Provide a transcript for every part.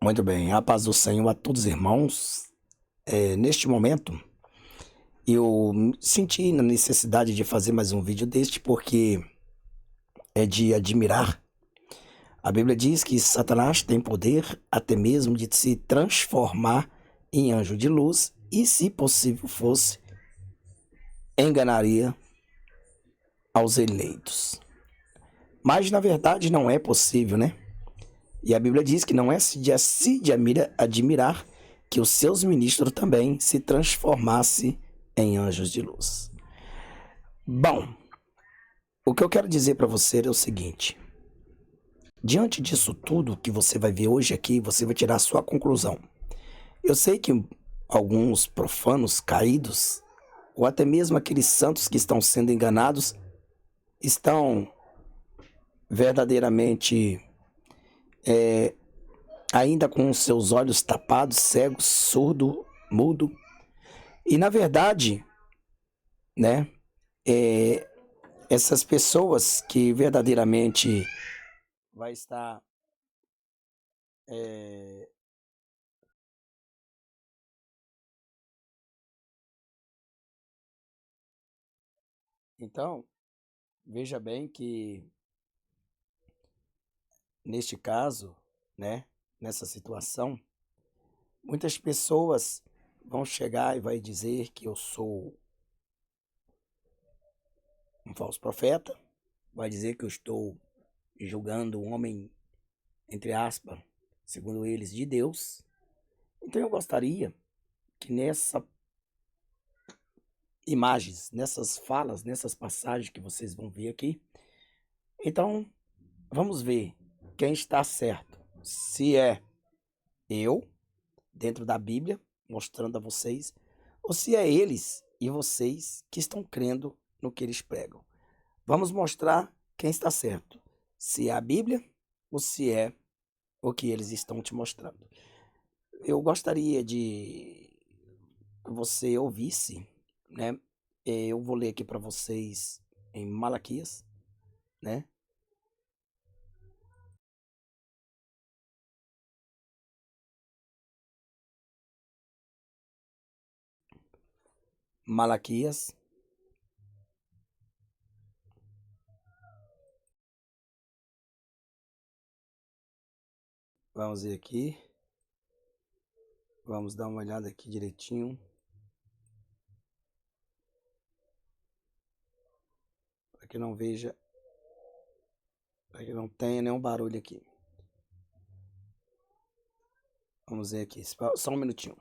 Muito bem, a paz do Senhor a todos os irmãos. Neste momento, eu senti na necessidade de fazer mais um vídeo deste porque é de admirar. A Bíblia diz que Satanás tem poder até mesmo de se transformar em anjo de luz e, se possível fosse, enganaria aos eleitos. Mas na verdade não é possível, né? E a Bíblia diz que não é se admirar que os seus ministros também se transformassem em anjos de luz. Bom, o que eu quero dizer para você é o seguinte: diante disso tudo que você vai ver hoje aqui, você vai tirar a sua conclusão. Eu sei que alguns profanos caídos, ou até mesmo aqueles santos que estão sendo enganados, estão verdadeiramente ainda com os seus olhos tapados, cegos, surdo, mudo. E na verdade, né, essas pessoas que verdadeiramente vai estar então, veja bem que neste caso, né, nessa situação, muitas pessoas vão chegar e vai dizer que eu sou um falso profeta, vai dizer que eu estou julgando um homem, entre aspas, segundo eles, de Deus. Então eu gostaria que nessa imagens, nessas falas, nessas passagens que vocês vão ver aqui, então vamos ver quem está certo. Se é eu, dentro da Bíblia, mostrando a vocês, ou se é eles e vocês que estão crendo no que eles pregam. Vamos mostrar quem está certo. Se é a Bíblia ou se é o que eles estão te mostrando. Eu gostaria de que você ouvisse, né? Eu vou ler aqui para vocês em Malaquias, né? Malaquias, vamos ver aqui, vamos dar uma olhada aqui direitinho, para que não veja, para que não tenha nenhum barulho aqui. Vamos ver aqui, só um minutinho.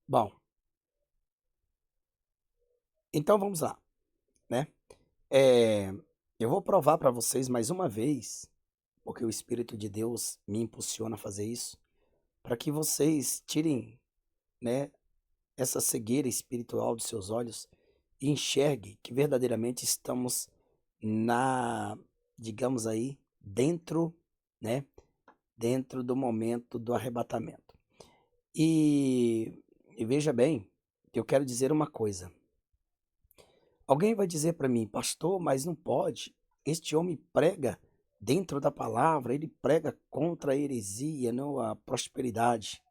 Bom, então vamos lá, né? Eu vou provar para vocês mais uma vez, porque o Espírito de Deus me impulsiona a fazer isso, para que vocês tirem, né, essa cegueira espiritual dos seus olhos e enxergue que verdadeiramente estamos na, digamos aí, dentro, né, dentro do momento do arrebatamento. E, e veja bem, que eu quero dizer uma coisa. Alguém vai dizer para mim, pastor, mas não pode. Este homem prega dentro da palavra, ele prega contra a heresia, não a prosperidade.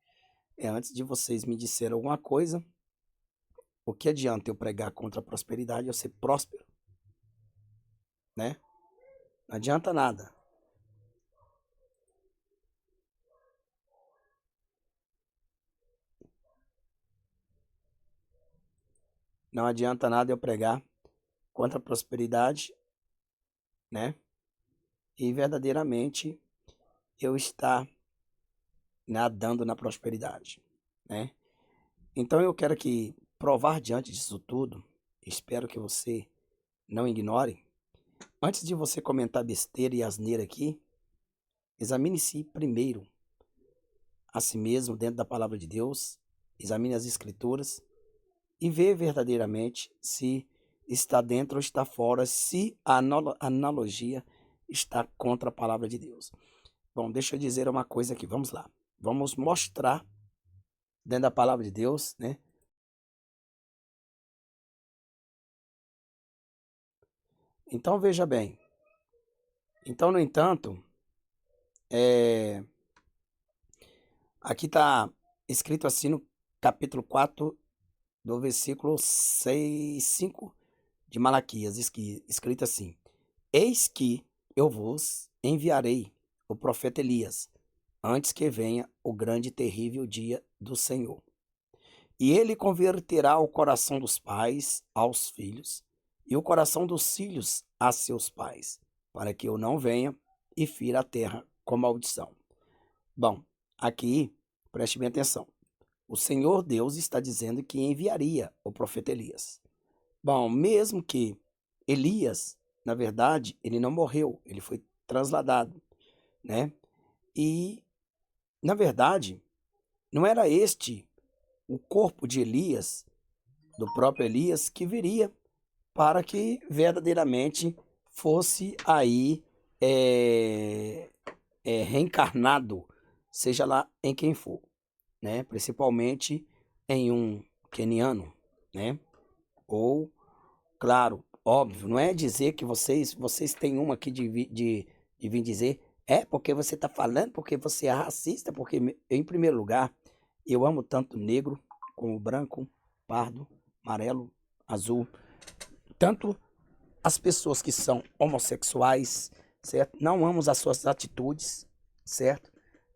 Antes de vocês me disserem alguma coisa, o que adianta eu pregar contra a prosperidade e eu ser próspero, né? Não adianta nada. Não adianta nada eu pregar contra a prosperidade, né? E verdadeiramente eu estar nadando na prosperidade, né? Então eu quero que provar diante disso tudo, espero que você não ignore. Antes de você comentar besteira e asneira aqui, examine-se primeiro a si mesmo dentro da palavra de Deus, examine as escrituras e vê verdadeiramente se está dentro ou está fora, se a analogia está contra a palavra de Deus. Bom, deixa eu dizer uma coisa aqui, vamos lá. Vamos mostrar dentro da palavra de Deus, né? Então veja bem. Então, no entanto, é, aqui está escrito assim no capítulo 4 do versículo 6, 5 de Malaquias, escrito assim: Eis que eu vos enviarei o profeta Elias, antes que venha o grande e terrível dia do Senhor. E ele converterá o coração dos pais aos filhos, e o coração dos filhos a seus pais, para que eu não venha e fira a terra com maldição. Bom, aqui, preste bem atenção. O Senhor Deus está dizendo que enviaria o profeta Elias. Bom, mesmo que Elias, na verdade, ele não morreu, ele foi transladado, né? E, na verdade, não era este o corpo de Elias, do próprio Elias, que viria para que verdadeiramente fosse aí reencarnado, seja lá em quem for, né? Principalmente em um queniano, né? Ou, claro, óbvio, não é dizer que vocês têm uma aqui de vir dizer, porque você está falando, porque você é racista, porque, em primeiro lugar, eu amo tanto negro como branco, pardo, amarelo, azul, tanto as pessoas que são homossexuais, certo? Não amo as suas atitudes, certo?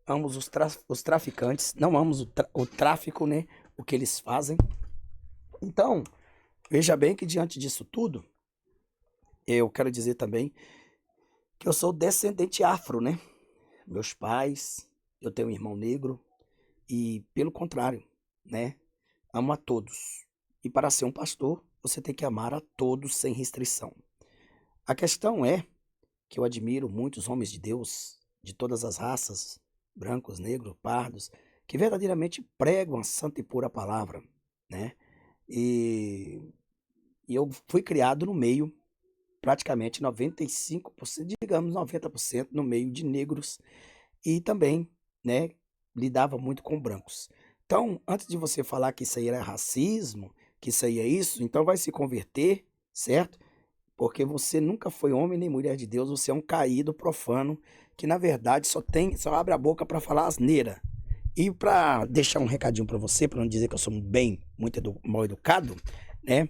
Amo os traficantes, não amo o tráfico, né? O que eles fazem. Então, veja bem que diante disso tudo, eu quero dizer também que eu sou descendente afro, né? Meus pais, eu tenho um irmão negro e, pelo contrário, né? Amo a todos. E para ser um pastor, você tem que amar a todos sem restrição. A questão é que eu admiro muitos homens de Deus, de todas as raças, brancos, negros, pardos, que verdadeiramente pregam a santa e pura palavra, né? E, e eu fui criado no meio, praticamente 95%, digamos 90% no meio de negros e também, né, lidava muito com brancos. Então, antes de você falar que isso aí era racismo, que isso aí é isso, então vai se converter, certo? Porque você nunca foi homem nem mulher de Deus, você é um caído profano que na verdade só abre a boca para falar asneira. E para deixar um recadinho para você, para não dizer que eu sou muito mal educado, né?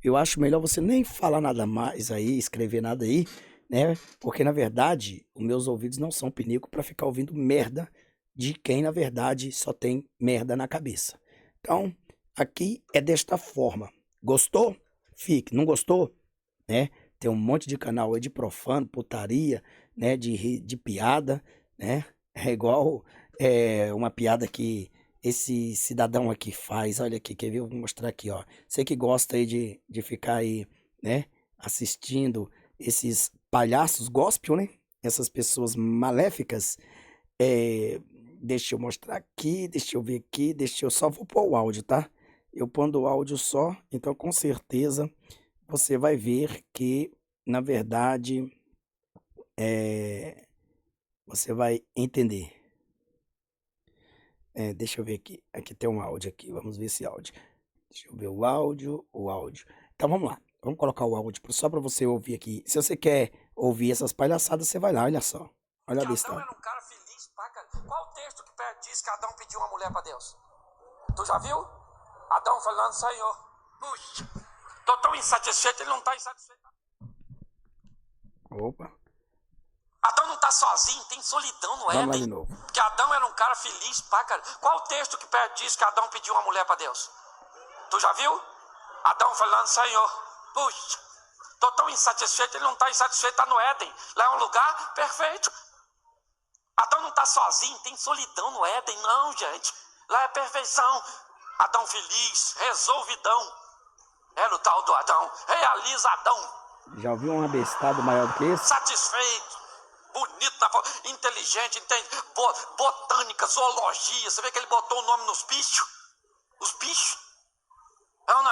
Eu acho melhor você nem falar nada mais aí, escrever nada aí, né? Porque na verdade, os meus ouvidos não são pinico para ficar ouvindo merda de quem na verdade só tem merda na cabeça. Então, aqui é desta forma. Gostou? Fique. Não gostou? Né? Tem um monte de canal aí de profano, putaria, né? De piada, né? É igual uma piada que esse cidadão aqui faz. Olha aqui, quer ver? Eu vou mostrar aqui, ó. Você que gosta aí de ficar aí, né? Assistindo esses palhaços gospel, né? Essas pessoas maléficas. É, deixa eu mostrar aqui, deixa eu ver aqui, deixa eu só vou pôr o áudio, tá? Eu pondo o áudio só, então com certeza você vai ver que, na verdade, você vai entender. Deixa eu ver aqui. Aqui tem um áudio aqui. Vamos ver esse áudio. Deixa eu ver o áudio, o áudio. Então vamos lá. Vamos colocar o áudio só para você ouvir aqui. Se você quer ouvir essas palhaçadas, você vai lá, olha só. Olha a besta. Adão era um cara feliz, paca. Qual o texto que diz que Adão pediu uma mulher para Deus? Tu já viu? Adão falando, Senhor, puxa, tô tão insatisfeito, ele não tá insatisfeito. Opa. Adão não tá sozinho, tem solidão no Vamos lá de Éden. novo. Porque Adão era um cara feliz, paca. Qual o texto que diz que Adão pediu uma mulher para Deus? Tu já viu? Adão falando, Senhor, puxa, tô tão insatisfeito, ele não tá insatisfeito, tá no Éden. Lá é um lugar perfeito. Adão não tá sozinho, tem solidão no Éden, não, gente. Lá é perfeição. Adão feliz, resolvidão. Era o tal do Adão, realizadão. Já ouviu uma bestada maior do que isso? Satisfeito, bonito, inteligente, entende? Botânica, zoologia. Você vê que ele botou o nome nos bichos? Os bichos? Não,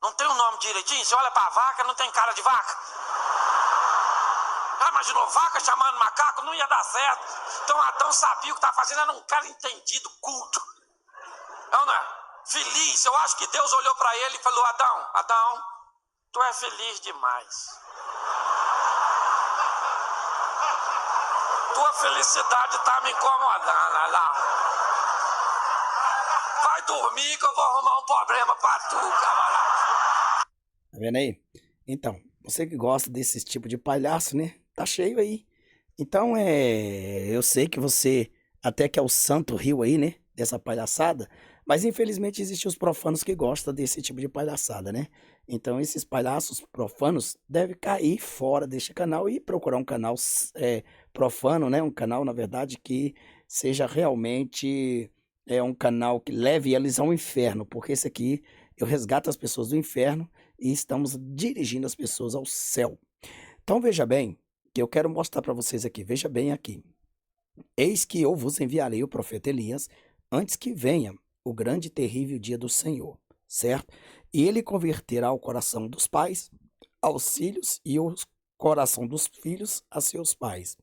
não tem um nome direitinho? Você olha pra vaca, não tem cara de vaca. Já imaginou vaca chamando macaco? Não ia dar certo. Então Adão sabia o que estava fazendo, era um cara entendido, culto. É ou não é? Feliz. Eu acho que Deus olhou para ele e falou: Adão, tu é feliz demais. Tua felicidade está me incomodando, Adão. Vai dormir que eu vou arrumar um problema para tu, camarada. Tá vendo aí? Então, você que gosta desse tipo de palhaço, né? Tá cheio aí. Então, eu sei que você até que é o santo rio aí, né? Dessa palhaçada. Mas infelizmente existem os profanos que gostam desse tipo de palhaçada, né? Então, esses palhaços profanos devem cair fora deste canal e procurar um canal profano, né? Um canal, na verdade, que seja realmente um canal que leve eles ao inferno, porque esse aqui eu resgato as pessoas do inferno e estamos dirigindo as pessoas ao céu. Então veja bem, que eu quero mostrar para vocês aqui, veja bem aqui. Eis que eu vos enviarei o profeta Elias antes que venha o grande e terrível dia do Senhor, certo? E ele converterá o coração dos pais aos filhos e o coração dos filhos a seus pais,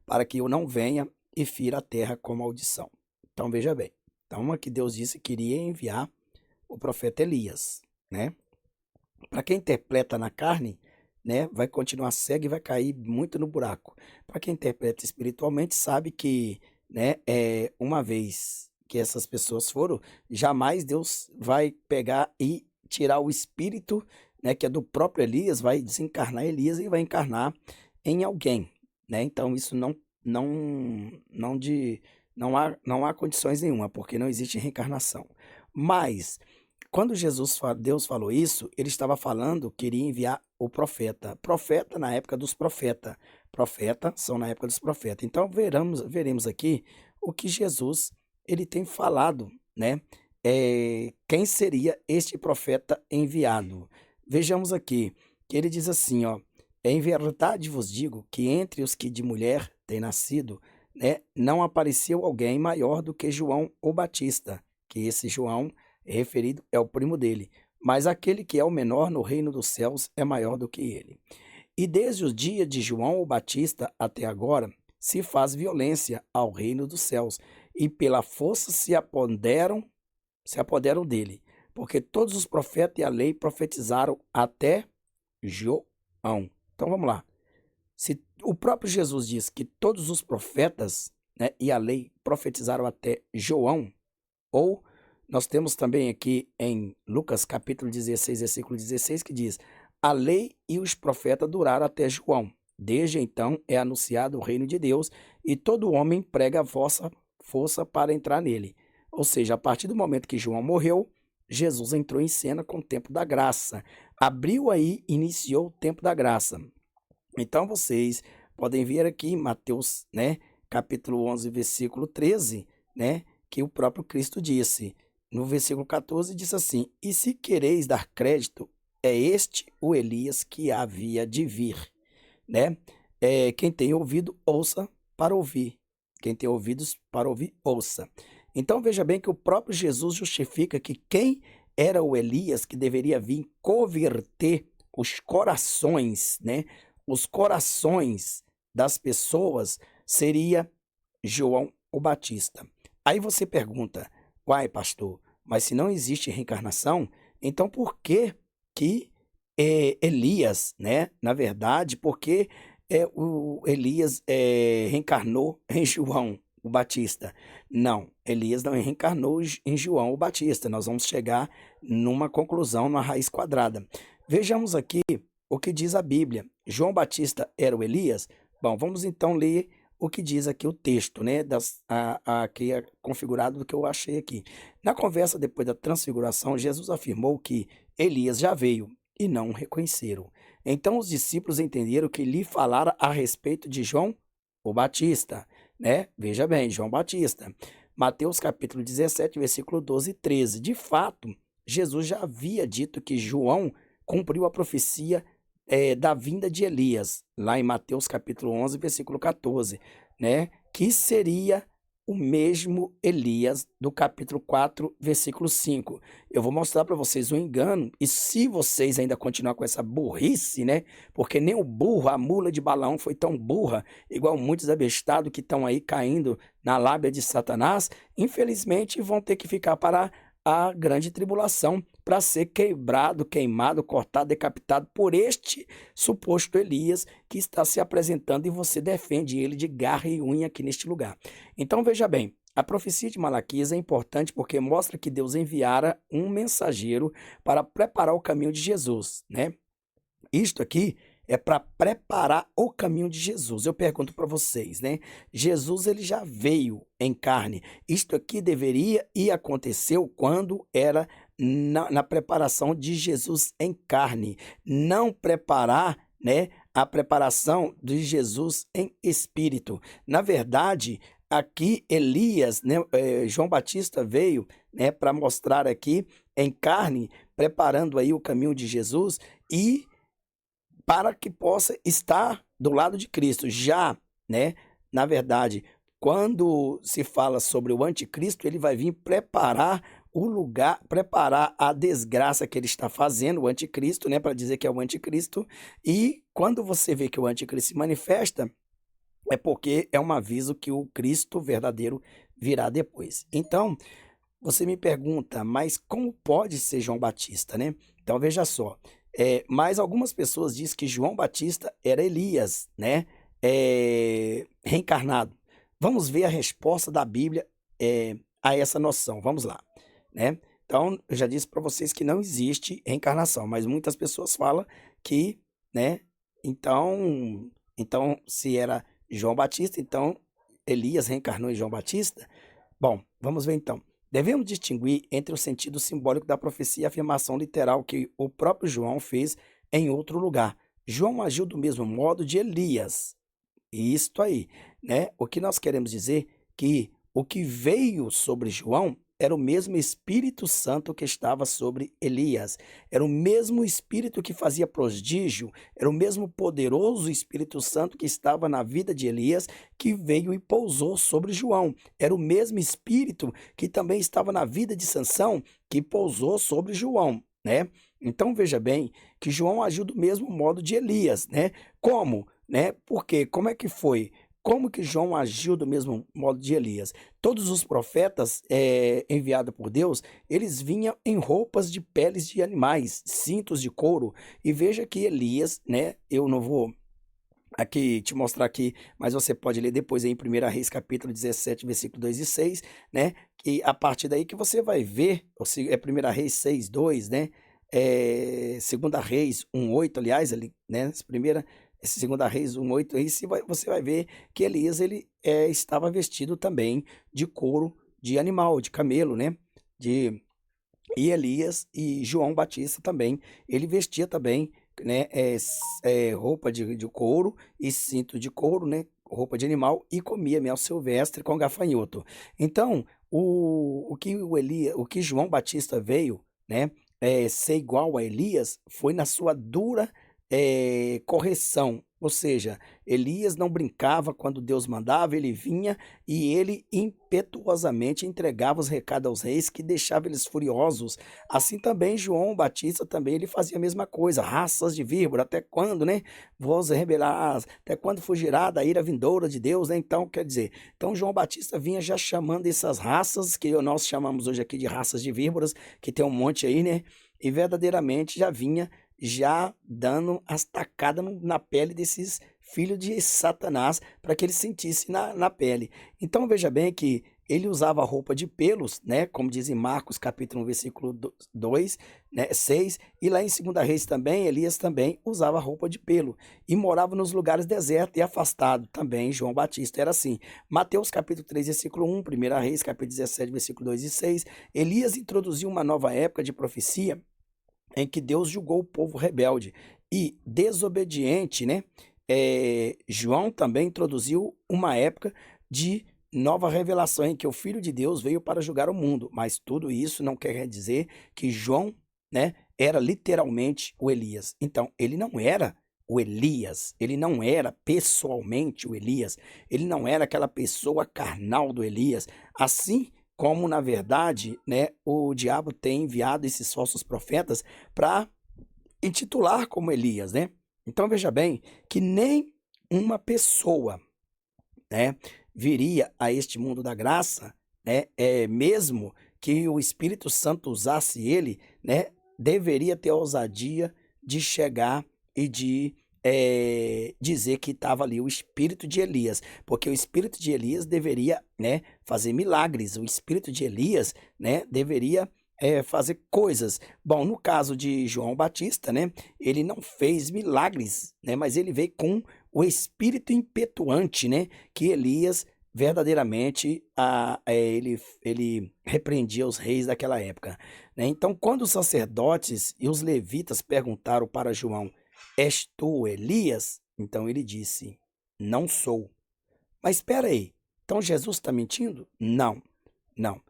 para que eu não venha e fira a terra com maldição. Então veja bem, então aqui Deus disse que iria enviar o profeta Elias, né? Para quem interpreta na carne, né, vai continuar cego e vai cair muito no buraco. Para quem interpreta espiritualmente, sabe que, né, uma vez que essas pessoas foram, jamais Deus vai pegar e tirar o espírito, né, que é do próprio Elias, vai desencarnar Elias e vai encarnar em alguém, né? Então isso não há condições nenhuma, porque não existe reencarnação. Mas quando Deus falou isso, ele estava falando que iria enviar o profeta. Profeta na época dos profetas. Profeta são na época dos profetas. Então veremos aqui o que Jesus ele tem falado, né? Quem seria este profeta enviado? Vejamos aqui que ele diz assim, ó: em verdade vos digo que entre os que de mulher têm nascido, né, não apareceu alguém maior do que João o Batista, que esse João referido é o primo dele, mas aquele que é o menor no reino dos céus é maior do que ele. E desde o dia de João o Batista até agora se faz violência ao reino dos céus, e pela força se apoderam dele, porque todos os profetas e a lei profetizaram até João. Então vamos lá. Se o próprio Jesus diz que todos os profetas, né, e a lei profetizaram até João, ou nós temos também aqui em Lucas capítulo 16, versículo 16, que diz: a lei e os profetas duraram até João. Desde então é anunciado o reino de Deus e todo homem prega a vossa força para entrar nele. Ou seja, a partir do momento que João morreu, Jesus entrou em cena com o tempo da graça. Abriu aí, iniciou o tempo da graça. Então vocês podem ver aqui em Mateus, né, capítulo 11, versículo 13, né, que o próprio Cristo disse. No versículo 14 diz assim: e se quereis dar crédito, é este o Elias que havia de vir, né? Quem tem ouvido, ouça para ouvir. Quem tem ouvidos para ouvir, ouça. Então veja bem que o próprio Jesus justifica que quem era o Elias que deveria vir converter os corações, né? Os corações das pessoas seria João o Batista. Aí você pergunta: uai, pastor, mas se não existe reencarnação, então por que Elias, né? Na verdade, por que o Elias reencarnou em João o Batista? Não, Elias não reencarnou em João o Batista. Nós vamos chegar numa conclusão, numa raiz quadrada. Vejamos aqui o que diz a Bíblia. João Batista era o Elias? Bom, vamos então ler o que diz aqui o texto, né? Aqui é configurado do que eu achei aqui. Na conversa depois da transfiguração, Jesus afirmou que Elias já veio e não o reconheceram. Então os discípulos entenderam que lhe falara a respeito de João o Batista, né? Veja bem, João Batista. Mateus capítulo 17, versículo 12 e 13. De fato, Jesus já havia dito que João cumpriu a profecia da vinda de Elias, lá em Mateus capítulo 11, versículo 14, né? Que seria o mesmo Elias do capítulo 4, versículo 5. Eu vou mostrar para vocês um engano, e se vocês ainda continuar com essa burrice, né? Porque nem o burro, a mula de Balaão foi tão burra, igual muitos abestados que estão aí caindo na lábia de Satanás, infelizmente vão ter que ficar para a grande tribulação para ser quebrado, queimado, cortado, decapitado por este suposto Elias que está se apresentando e você defende ele de garra e unha aqui neste lugar. Então veja bem, a profecia de Malaquias é importante porque mostra que Deus enviara um mensageiro para preparar o caminho de Jesus, né? Isto aqui é para preparar o caminho de Jesus. Eu pergunto para vocês, né? Jesus ele já veio em carne. Isto aqui deveria e aconteceu quando era na preparação de Jesus em carne. Não preparar, né? A preparação de Jesus em espírito. Na verdade, aqui Elias, né? João Batista veio, né? Para mostrar aqui em carne, preparando aí o caminho de Jesus e para que possa estar do lado de Cristo. Já, né, na verdade, quando se fala sobre o anticristo, ele vai vir preparar o lugar, preparar a desgraça que ele está fazendo, o anticristo, né, para dizer que é o anticristo. E quando você vê que o anticristo se manifesta, é porque é um aviso que o Cristo verdadeiro virá depois. Então, você me pergunta, mas como pode ser João Batista, né? Então veja só, mas algumas pessoas dizem que João Batista era Elias, né? Reencarnado. Vamos ver a resposta da Bíblia a essa noção. Vamos lá, né? Então, eu já disse para vocês que não existe reencarnação, mas muitas pessoas falam que, né? Então, se era João Batista, então Elias reencarnou em João Batista? Bom, vamos ver então. Devemos distinguir entre o sentido simbólico da profecia e a afirmação literal que o próprio João fez em outro lugar. João agiu do mesmo modo de Elias. Isto aí, né? O que nós queremos dizer que o que veio sobre João era o mesmo Espírito Santo que estava sobre Elias. Era o mesmo Espírito que fazia prodígio, era o mesmo poderoso Espírito Santo que estava na vida de Elias, que veio e pousou sobre João. Era o mesmo Espírito que também estava na vida de Sansão, que pousou sobre João, né? Então veja bem que João agiu do mesmo modo de Elias, né? Como, né? Porque como é que foi? Como que João agiu do mesmo modo de Elias? Todos os profetas enviados por Deus, eles vinham em roupas de peles de animais, cintos de couro. E veja que Elias, né? Eu não vou aqui te mostrar aqui, mas você pode ler depois aí em 1 Reis capítulo 17, versículo 2 e 6, né? E a partir daí que você vai ver, ou se é 1 Reis 6, 2, né? 2 Reis 1, 8, aliás, ali, né? Esse 2 Reis 1:8, aí você vai ver que Elias ele estava vestido também de couro de animal, de camelo, né? De, e Elias e João Batista também, ele vestia também, né? Roupa de couro e cinto de couro, né? Roupa de animal e comia mel silvestre com gafanhoto. Então, o que João Batista veio, né? Ser igual a Elias foi na sua dura correção, ou seja, Elias não brincava quando Deus mandava, ele vinha e ele impetuosamente entregava os recados aos reis que deixava eles furiosos. Assim também João Batista também ele fazia a mesma coisa, raças de víbora, até quando, né, vos rebelar, até quando fugirá da ira vindoura de Deus, né? Então, quer dizer, então João Batista vinha já chamando essas raças, que nós chamamos hoje aqui de raças de víboras, que tem um monte aí, né, e verdadeiramente já vinha já dando as tacadas na pele desses filhos de Satanás para que ele sentisse na pele. Então veja bem que ele usava roupa de pelos, né, como diz em Marcos capítulo 1, versículo 2, né, 6, e lá em 2 Reis também, Elias também usava roupa de pelo e morava nos lugares desertos e afastados. Também João Batista era assim. Mateus capítulo 3, versículo 1, 1 Reis capítulo 17, versículo 2 e 6, Elias introduziu uma nova época de profecia em que Deus julgou o povo rebelde e desobediente, né? João também introduziu uma época de nova revelação em que o Filho de Deus veio para julgar o mundo, mas tudo isso não quer dizer que João, né, era literalmente o Elias. Então, ele não era o Elias, ele não era pessoalmente o Elias, ele não era aquela pessoa carnal do Elias, assim como, na verdade, né, o diabo tem enviado esses falsos profetas para intitular como Elias, né? Então veja bem que nem uma pessoa, né, viria a este mundo da graça, né, mesmo que o Espírito Santo usasse ele, né, deveria ter a ousadia de chegar e de dizer que estava ali o espírito de Elias, porque o espírito de Elias deveria, né, fazer milagres, o espírito de Elias, né, deveria fazer coisas. Bom, no caso de João Batista, né, ele não fez milagres, né, mas ele veio com o espírito impetuante, né, que Elias verdadeiramente ele repreendia os reis daquela época, né? Então, quando os sacerdotes e os levitas perguntaram para João: És tu Elias? Então ele disse: Não sou. Mas espera aí, então Jesus está mentindo? Não, não.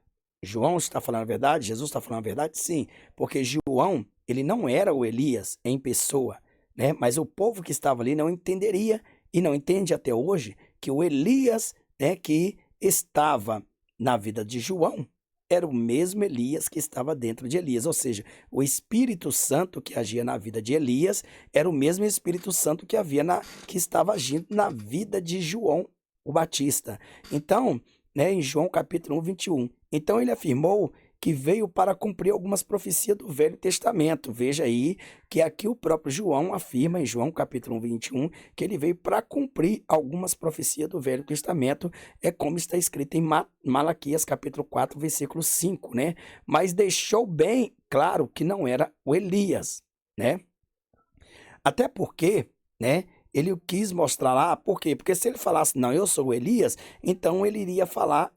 João está falando a verdade? Jesus está falando a verdade? Sim, porque João, ele não era o Elias em pessoa, né? Mas o povo que estava ali não entenderia e não entende até hoje que o Elias, né, que estava na vida de João era o mesmo Elias que estava dentro de Elias, ou seja, o Espírito Santo que agia na vida de Elias era o mesmo Espírito Santo que estava agindo na vida de João o Batista. Então, né, em João capítulo 1, 21. Então ele afirmou que veio para cumprir algumas profecias do Velho Testamento. Veja aí que aqui o próprio João afirma em João capítulo 1, 21, que ele veio para cumprir algumas profecias do Velho Testamento, é como está escrito em Malaquias capítulo 4, versículo 5, né? Mas deixou bem claro que não era o Elias, né? Até porque, né, ele quis mostrar lá, por quê? Porque se ele falasse, não, eu sou o Elias, então ele iria falar,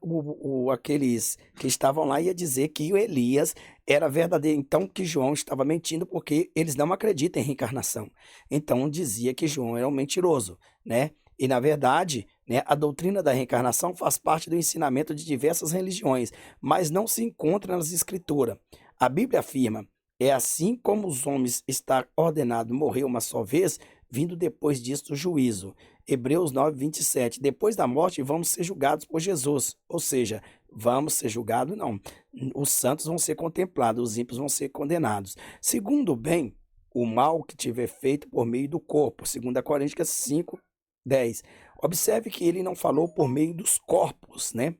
aqueles que estavam lá ia dizer que o Elias era verdadeiro, então que João estava mentindo, porque eles não acreditam em reencarnação. Então dizia que João era um mentiroso, né? E na verdade, né, a doutrina da reencarnação faz parte do ensinamento de diversas religiões, mas não se encontra nas escrituras. A Bíblia afirma: é assim como os homens está ordenado morrer uma só vez, vindo depois disto o juízo. Hebreus 9, 27. Depois da morte vamos ser julgados por Jesus. Ou seja, vamos ser julgados, não. Os santos vão ser contemplados, os ímpios vão ser condenados. Segundo o bem, o mal que tiver feito por meio do corpo. 2 Coríntios 5, 10. Observe que ele não falou por meio dos corpos, né?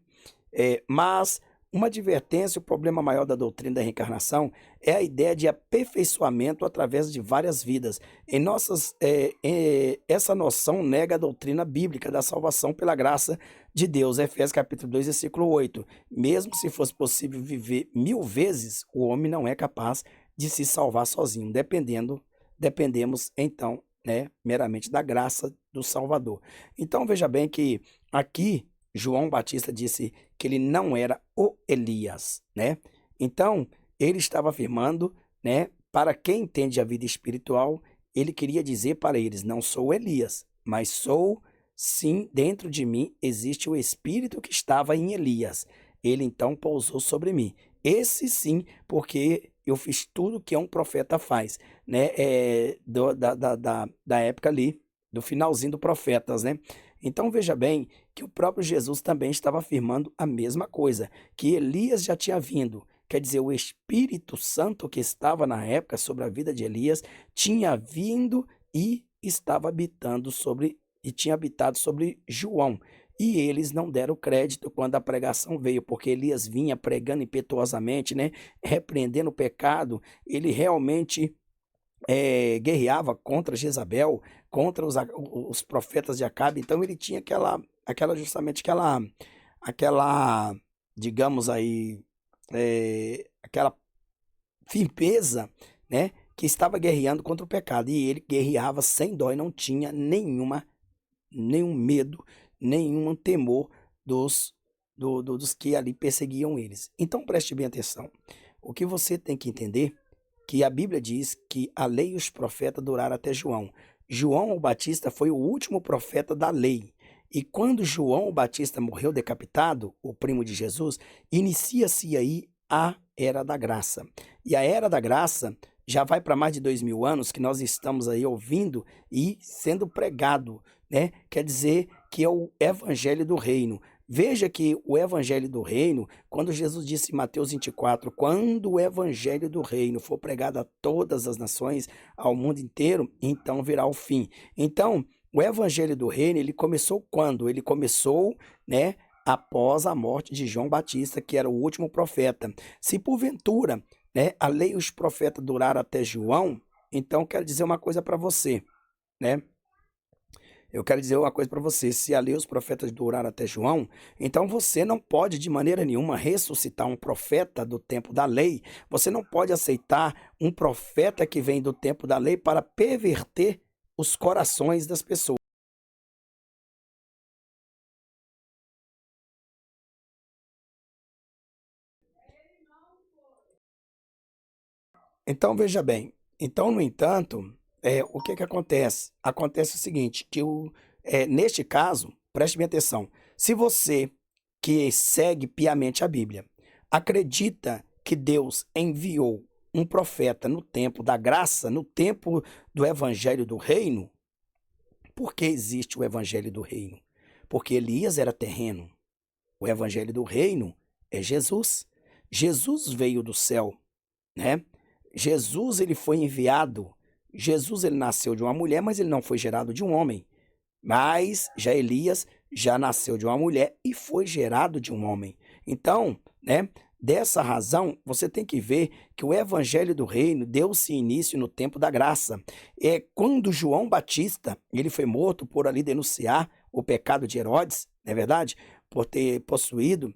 Mas uma advertência, o problema maior da doutrina da reencarnação é a ideia de aperfeiçoamento através de várias vidas. Essa noção nega a doutrina bíblica da salvação pela graça de Deus. Efésios capítulo 2, versículo 8. Mesmo se fosse possível viver 1000 vezes, o homem não é capaz de se salvar sozinho, dependemos então, né, meramente da graça do Salvador. Então veja bem que aqui João Batista disse que ele não era o Elias, né? Então, ele estava afirmando, né, para quem entende a vida espiritual, ele queria dizer para eles: não sou o Elias, mas sou, sim, dentro de mim existe o Espírito que estava em Elias. Ele então pousou sobre mim. Esse sim, porque eu fiz tudo que um profeta faz, né? Da época ali, do finalzinho do Profetas, né? Então veja bem que o próprio Jesus também estava afirmando a mesma coisa, que Elias já tinha vindo. Quer dizer, o Espírito Santo que estava na época sobre a vida de Elias tinha vindo e estava tinha habitado sobre João. E eles não deram crédito quando a pregação veio, porque Elias vinha pregando impetuosamente, né, repreendendo o pecado. Ele realmente guerreava contra Jezabel, contra os profetas de Acabe. Então ele tinha justamente aquela, digamos aí, aquela firmeza, né, que estava guerreando contra o pecado. E ele guerreava sem dó e não tinha nenhum medo, nenhum temor dos que ali perseguiam eles. Então preste bem atenção. O que você tem que entender que a Bíblia diz que a lei e os profetas duraram até João. João o Batista foi o último profeta da lei. E quando João o Batista morreu decapitado, o primo de Jesus, inicia-se aí a Era da Graça. E a Era da Graça já vai para mais de 2000 anos que nós estamos aí ouvindo e sendo pregado, né? Quer dizer que é o evangelho do reino. Veja que o evangelho do reino, quando Jesus disse em Mateus 24, quando o evangelho do reino for pregado a todas as nações, ao mundo inteiro, então virá o fim. Então, o evangelho do reino, ele começou quando? Ele começou, né, após a morte de João Batista, que era o último profeta. Se porventura, né, a lei e os profetas duraram até João, então quero dizer uma coisa para você, né? Eu quero dizer uma coisa para você, se a lei e os profetas duraram até João, então você não pode de maneira nenhuma ressuscitar um profeta do tempo da lei, você não pode aceitar um profeta que vem do tempo da lei para perverter os corações das pessoas. Então veja bem, então no entanto, o que que acontece? Acontece o seguinte, que neste caso, preste bem atenção, se você que segue piamente a Bíblia, acredita que Deus enviou um profeta no tempo da graça, no tempo do evangelho do reino, por que existe o evangelho do reino? Porque Elias era terreno. O evangelho do reino é Jesus. Jesus veio do céu, né? Jesus ele foi enviado. Jesus ele nasceu de uma mulher, mas ele não foi gerado de um homem. Mas já Elias já nasceu de uma mulher e foi gerado de um homem. Então, né, dessa razão, você tem que ver que o evangelho do reino deu-se início no tempo da graça. É quando João Batista, ele foi morto por ali denunciar o pecado de Herodes, não é verdade? Por ter possuído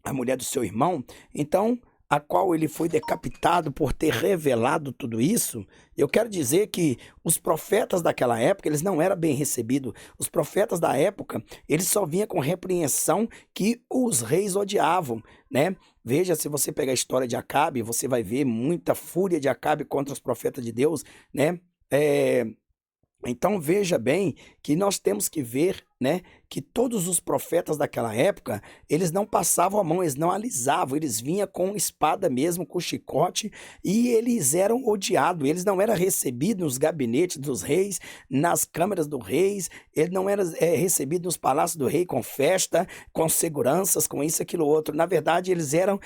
a mulher do seu irmão. Então, a qual ele foi decapitado por ter revelado tudo isso, eu quero dizer que os profetas daquela época, eles não eram bem recebidos. Os profetas da época, eles só vinham com repreensão que os reis odiavam, né? Veja, se você pegar a história de Acabe, você vai ver muita fúria de Acabe contra os profetas de Deus, né? Então veja bem que nós temos que ver, né, que todos os profetas daquela época, eles não passavam a mão, eles não alisavam, eles vinham com espada mesmo, com chicote, e eles eram odiados, eles não eram recebidos nos gabinetes dos reis, nas câmaras dos reis, eles não eram recebidos nos palácios do rei com festa, com seguranças, com isso, aquilo, outro. Na verdade, eles eram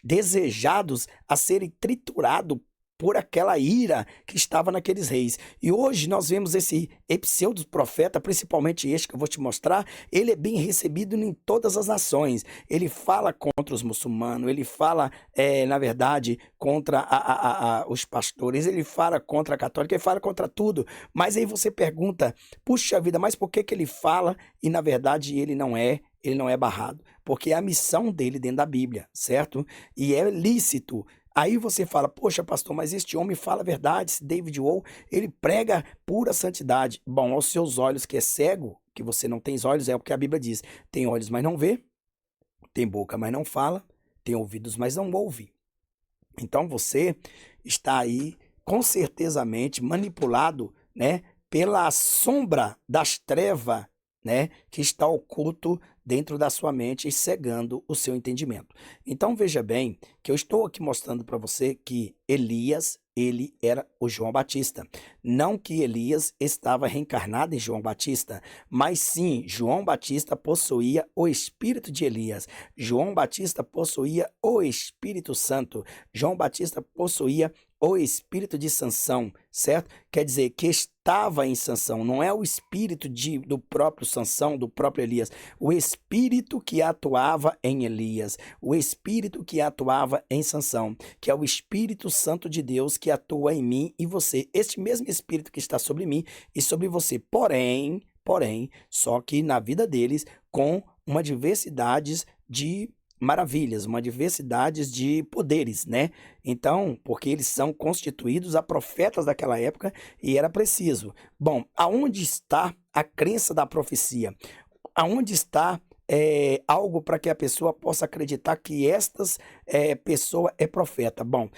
desejados a serem triturados por aquela ira que estava naqueles reis. E hoje nós vemos esse pseudo-profeta, principalmente este que eu vou te mostrar, ele é bem recebido em todas as nações. Ele fala contra os muçulmanos, ele fala, na verdade, contra os pastores, ele fala contra a católica, ele fala contra tudo. Mas aí você pergunta, puxa vida, mas por que que ele fala e na verdade ele não é barrado? Porque é a missão dele dentro da Bíblia, certo? E é lícito. Aí você fala, poxa, pastor, mas este homem fala a verdade, esse David Wohl, ele prega pura santidade. Bom, aos seus olhos que é cego, que você não tem olhos, é o que a Bíblia diz. Tem olhos, mas não vê, tem boca, mas não fala, tem ouvidos, mas não ouve. Então você está aí, com certezamente, manipulado, né, pela sombra das trevas, né, que está oculto dentro da sua mente e cegando o seu entendimento. Então veja bem que eu estou aqui mostrando para você que Elias, ele era o João Batista. Não que Elias estava reencarnado em João Batista, mas sim, João Batista possuía o espírito de Elias. João Batista possuía o Espírito Santo. João Batista possuía o espírito de Sansão, certo? Quer dizer, que estava em Sansão, não é o espírito do próprio Sansão, do próprio Elias, o espírito que atuava em Elias, o espírito que atuava em Sansão, que é o Espírito Santo de Deus que atua em mim e você, este mesmo espírito que está sobre mim e sobre você, porém, só que na vida deles com uma diversidade de maravilhas, uma diversidade de poderes, né? Então, porque eles são constituídos a profetas daquela época e era preciso. Bom, aonde está a crença da profecia? Aonde está algo para que a pessoa possa acreditar que estas pessoa é profeta? Bom,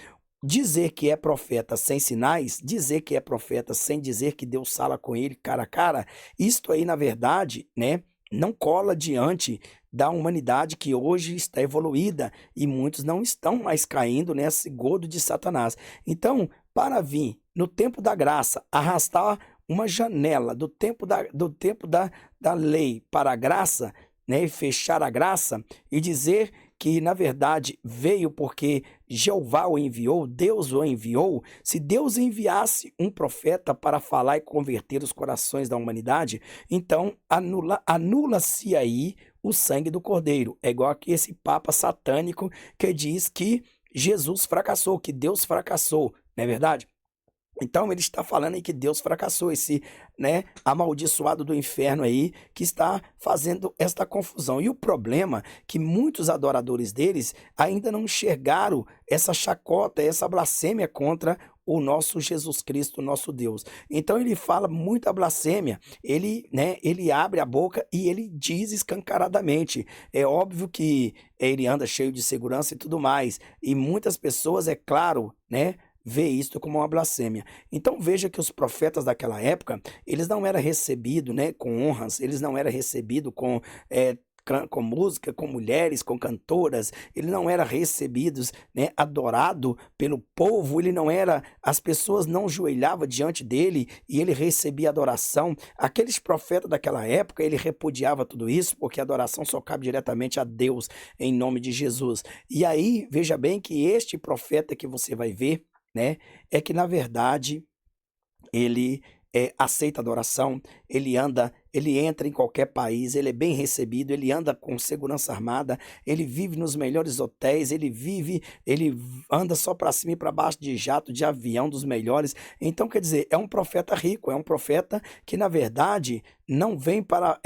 dizer que é profeta sem sinais, dizer que é profeta sem dizer que Deus fala com ele cara a cara, isto aí, na verdade, né? não cola diante da humanidade que hoje está evoluída e muitos não estão mais caindo nesse godo de Satanás. Então, para vir no tempo da graça, arrastar uma janela do tempo da lei para a graça, né, e fechar a graça e dizer que, na verdade, veio porque Jeová o enviou, Deus o enviou. Se Deus enviasse um profeta para falar e converter os corações da humanidade, então anula-se aí o sangue do Cordeiro. É igual aqui esse papa satânico que diz que Jesus fracassou, que Deus fracassou, não é verdade? Então ele está falando aí que Deus fracassou, esse, né, amaldiçoado do inferno aí, que está fazendo esta confusão. E o problema é que muitos adoradores deles ainda não enxergaram essa chacota, essa blasfêmia contra o nosso Jesus Cristo, nosso Deus. Então ele fala muita blasfêmia, ele, né, ele abre a boca e ele diz escancaradamente. É óbvio que ele anda cheio de segurança e tudo mais, e muitas pessoas, é claro, né, vê isto como uma blasfêmia. Então veja que os profetas daquela época, eles não eram recebidos, né, com honras, eles não eram recebidos com música, com mulheres, com cantoras, ele não era recebidos, né, adorado pelo povo, ele não era, as pessoas não ajoelhavam diante dele e ele recebia adoração. Aqueles profetas daquela época, ele repudiava tudo isso, porque a adoração só cabe diretamente a Deus, em nome de Jesus. E aí, veja bem que este profeta que você vai ver, né, é que na verdade ele aceita adoração, ele entra em qualquer país, ele é bem recebido, ele anda com segurança armada, ele vive nos melhores hotéis, ele anda só para cima e para baixo de jato, de avião dos melhores. Então, quer dizer, é um profeta rico, é um profeta que, na verdade, não vem para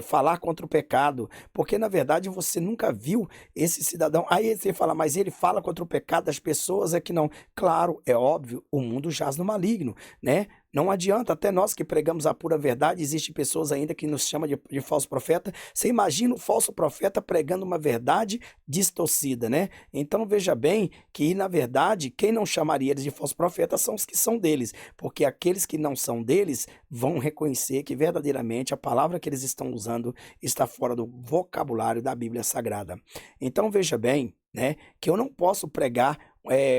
falar contra o pecado, porque, na verdade, você nunca viu esse cidadão. Aí você fala, mas ele fala contra o pecado das pessoas, é que não. Claro, é óbvio, o mundo jaz no maligno, né? Não adianta, até nós que pregamos a pura verdade, existem pessoas ainda que nos chamam de falso profeta. Você imagina o falso profeta pregando uma verdade distorcida, né? Então veja bem que, na verdade, quem não chamaria eles de falso profeta são os que são deles, porque aqueles que não são deles vão reconhecer que verdadeiramente a palavra que eles estão usando está fora do vocabulário da Bíblia Sagrada. Então veja bem, né, que eu não posso pregar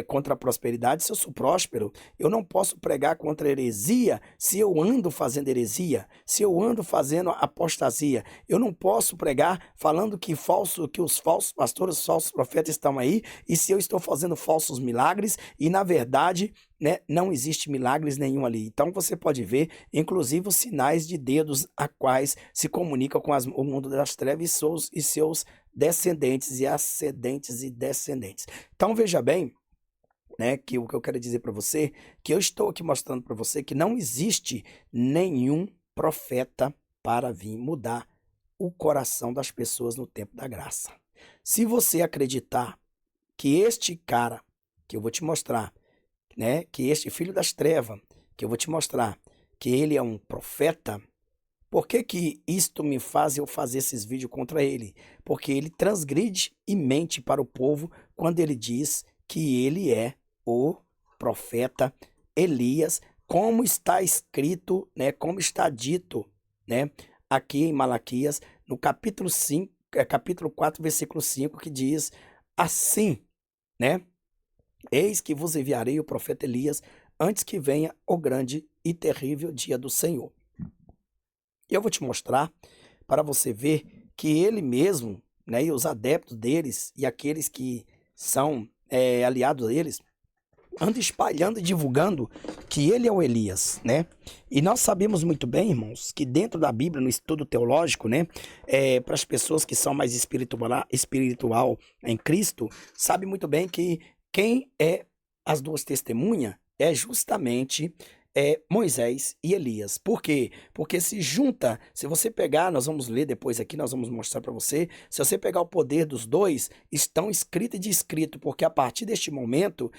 contra a prosperidade se eu sou próspero. Eu não posso pregar contra a heresia se eu ando fazendo heresia, se eu ando fazendo apostasia. Eu não posso pregar falando que os falsos pastores, os falsos profetas estão aí, e se eu estou fazendo falsos milagres, e na verdade, né, não existe milagres nenhum ali. Então você pode ver, inclusive, os sinais de dedos a quais se comunicam com o mundo das trevas e seus descendentes e ascendentes e descendentes. Então veja bem, né, que o que eu quero dizer para você, que eu estou aqui mostrando para você que não existe nenhum profeta para vir mudar o coração das pessoas no tempo da graça. Se você acreditar que este cara que eu vou te mostrar, né, que este filho das trevas que eu vou te mostrar, que ele é um profeta, por que que isto me faz eu fazer esses vídeos contra ele? Porque ele transgride e mente para o povo quando ele diz que ele é o profeta Elias, como está escrito, né, como está dito, né, aqui em Malaquias, no capítulo 5, capítulo 4, versículo 5, que diz assim, né? Eis que vos enviarei o profeta Elias antes que venha o grande e terrível dia do Senhor. Eu vou te mostrar para você ver que ele mesmo, né, e os adeptos deles e aqueles que são aliados deles, andam espalhando e divulgando que ele é o Elias, né? E nós sabemos muito bem, irmãos, que dentro da Bíblia, no estudo teológico, né, para as pessoas que são mais espiritual em Cristo, sabe muito bem que quem é as duas testemunhas é justamente Moisés e Elias. Por quê? Porque se junta, se você pegar, nós vamos ler depois aqui, nós vamos mostrar para você, se você pegar o poder dos dois, estão escrito e descrito, porque a partir deste momento,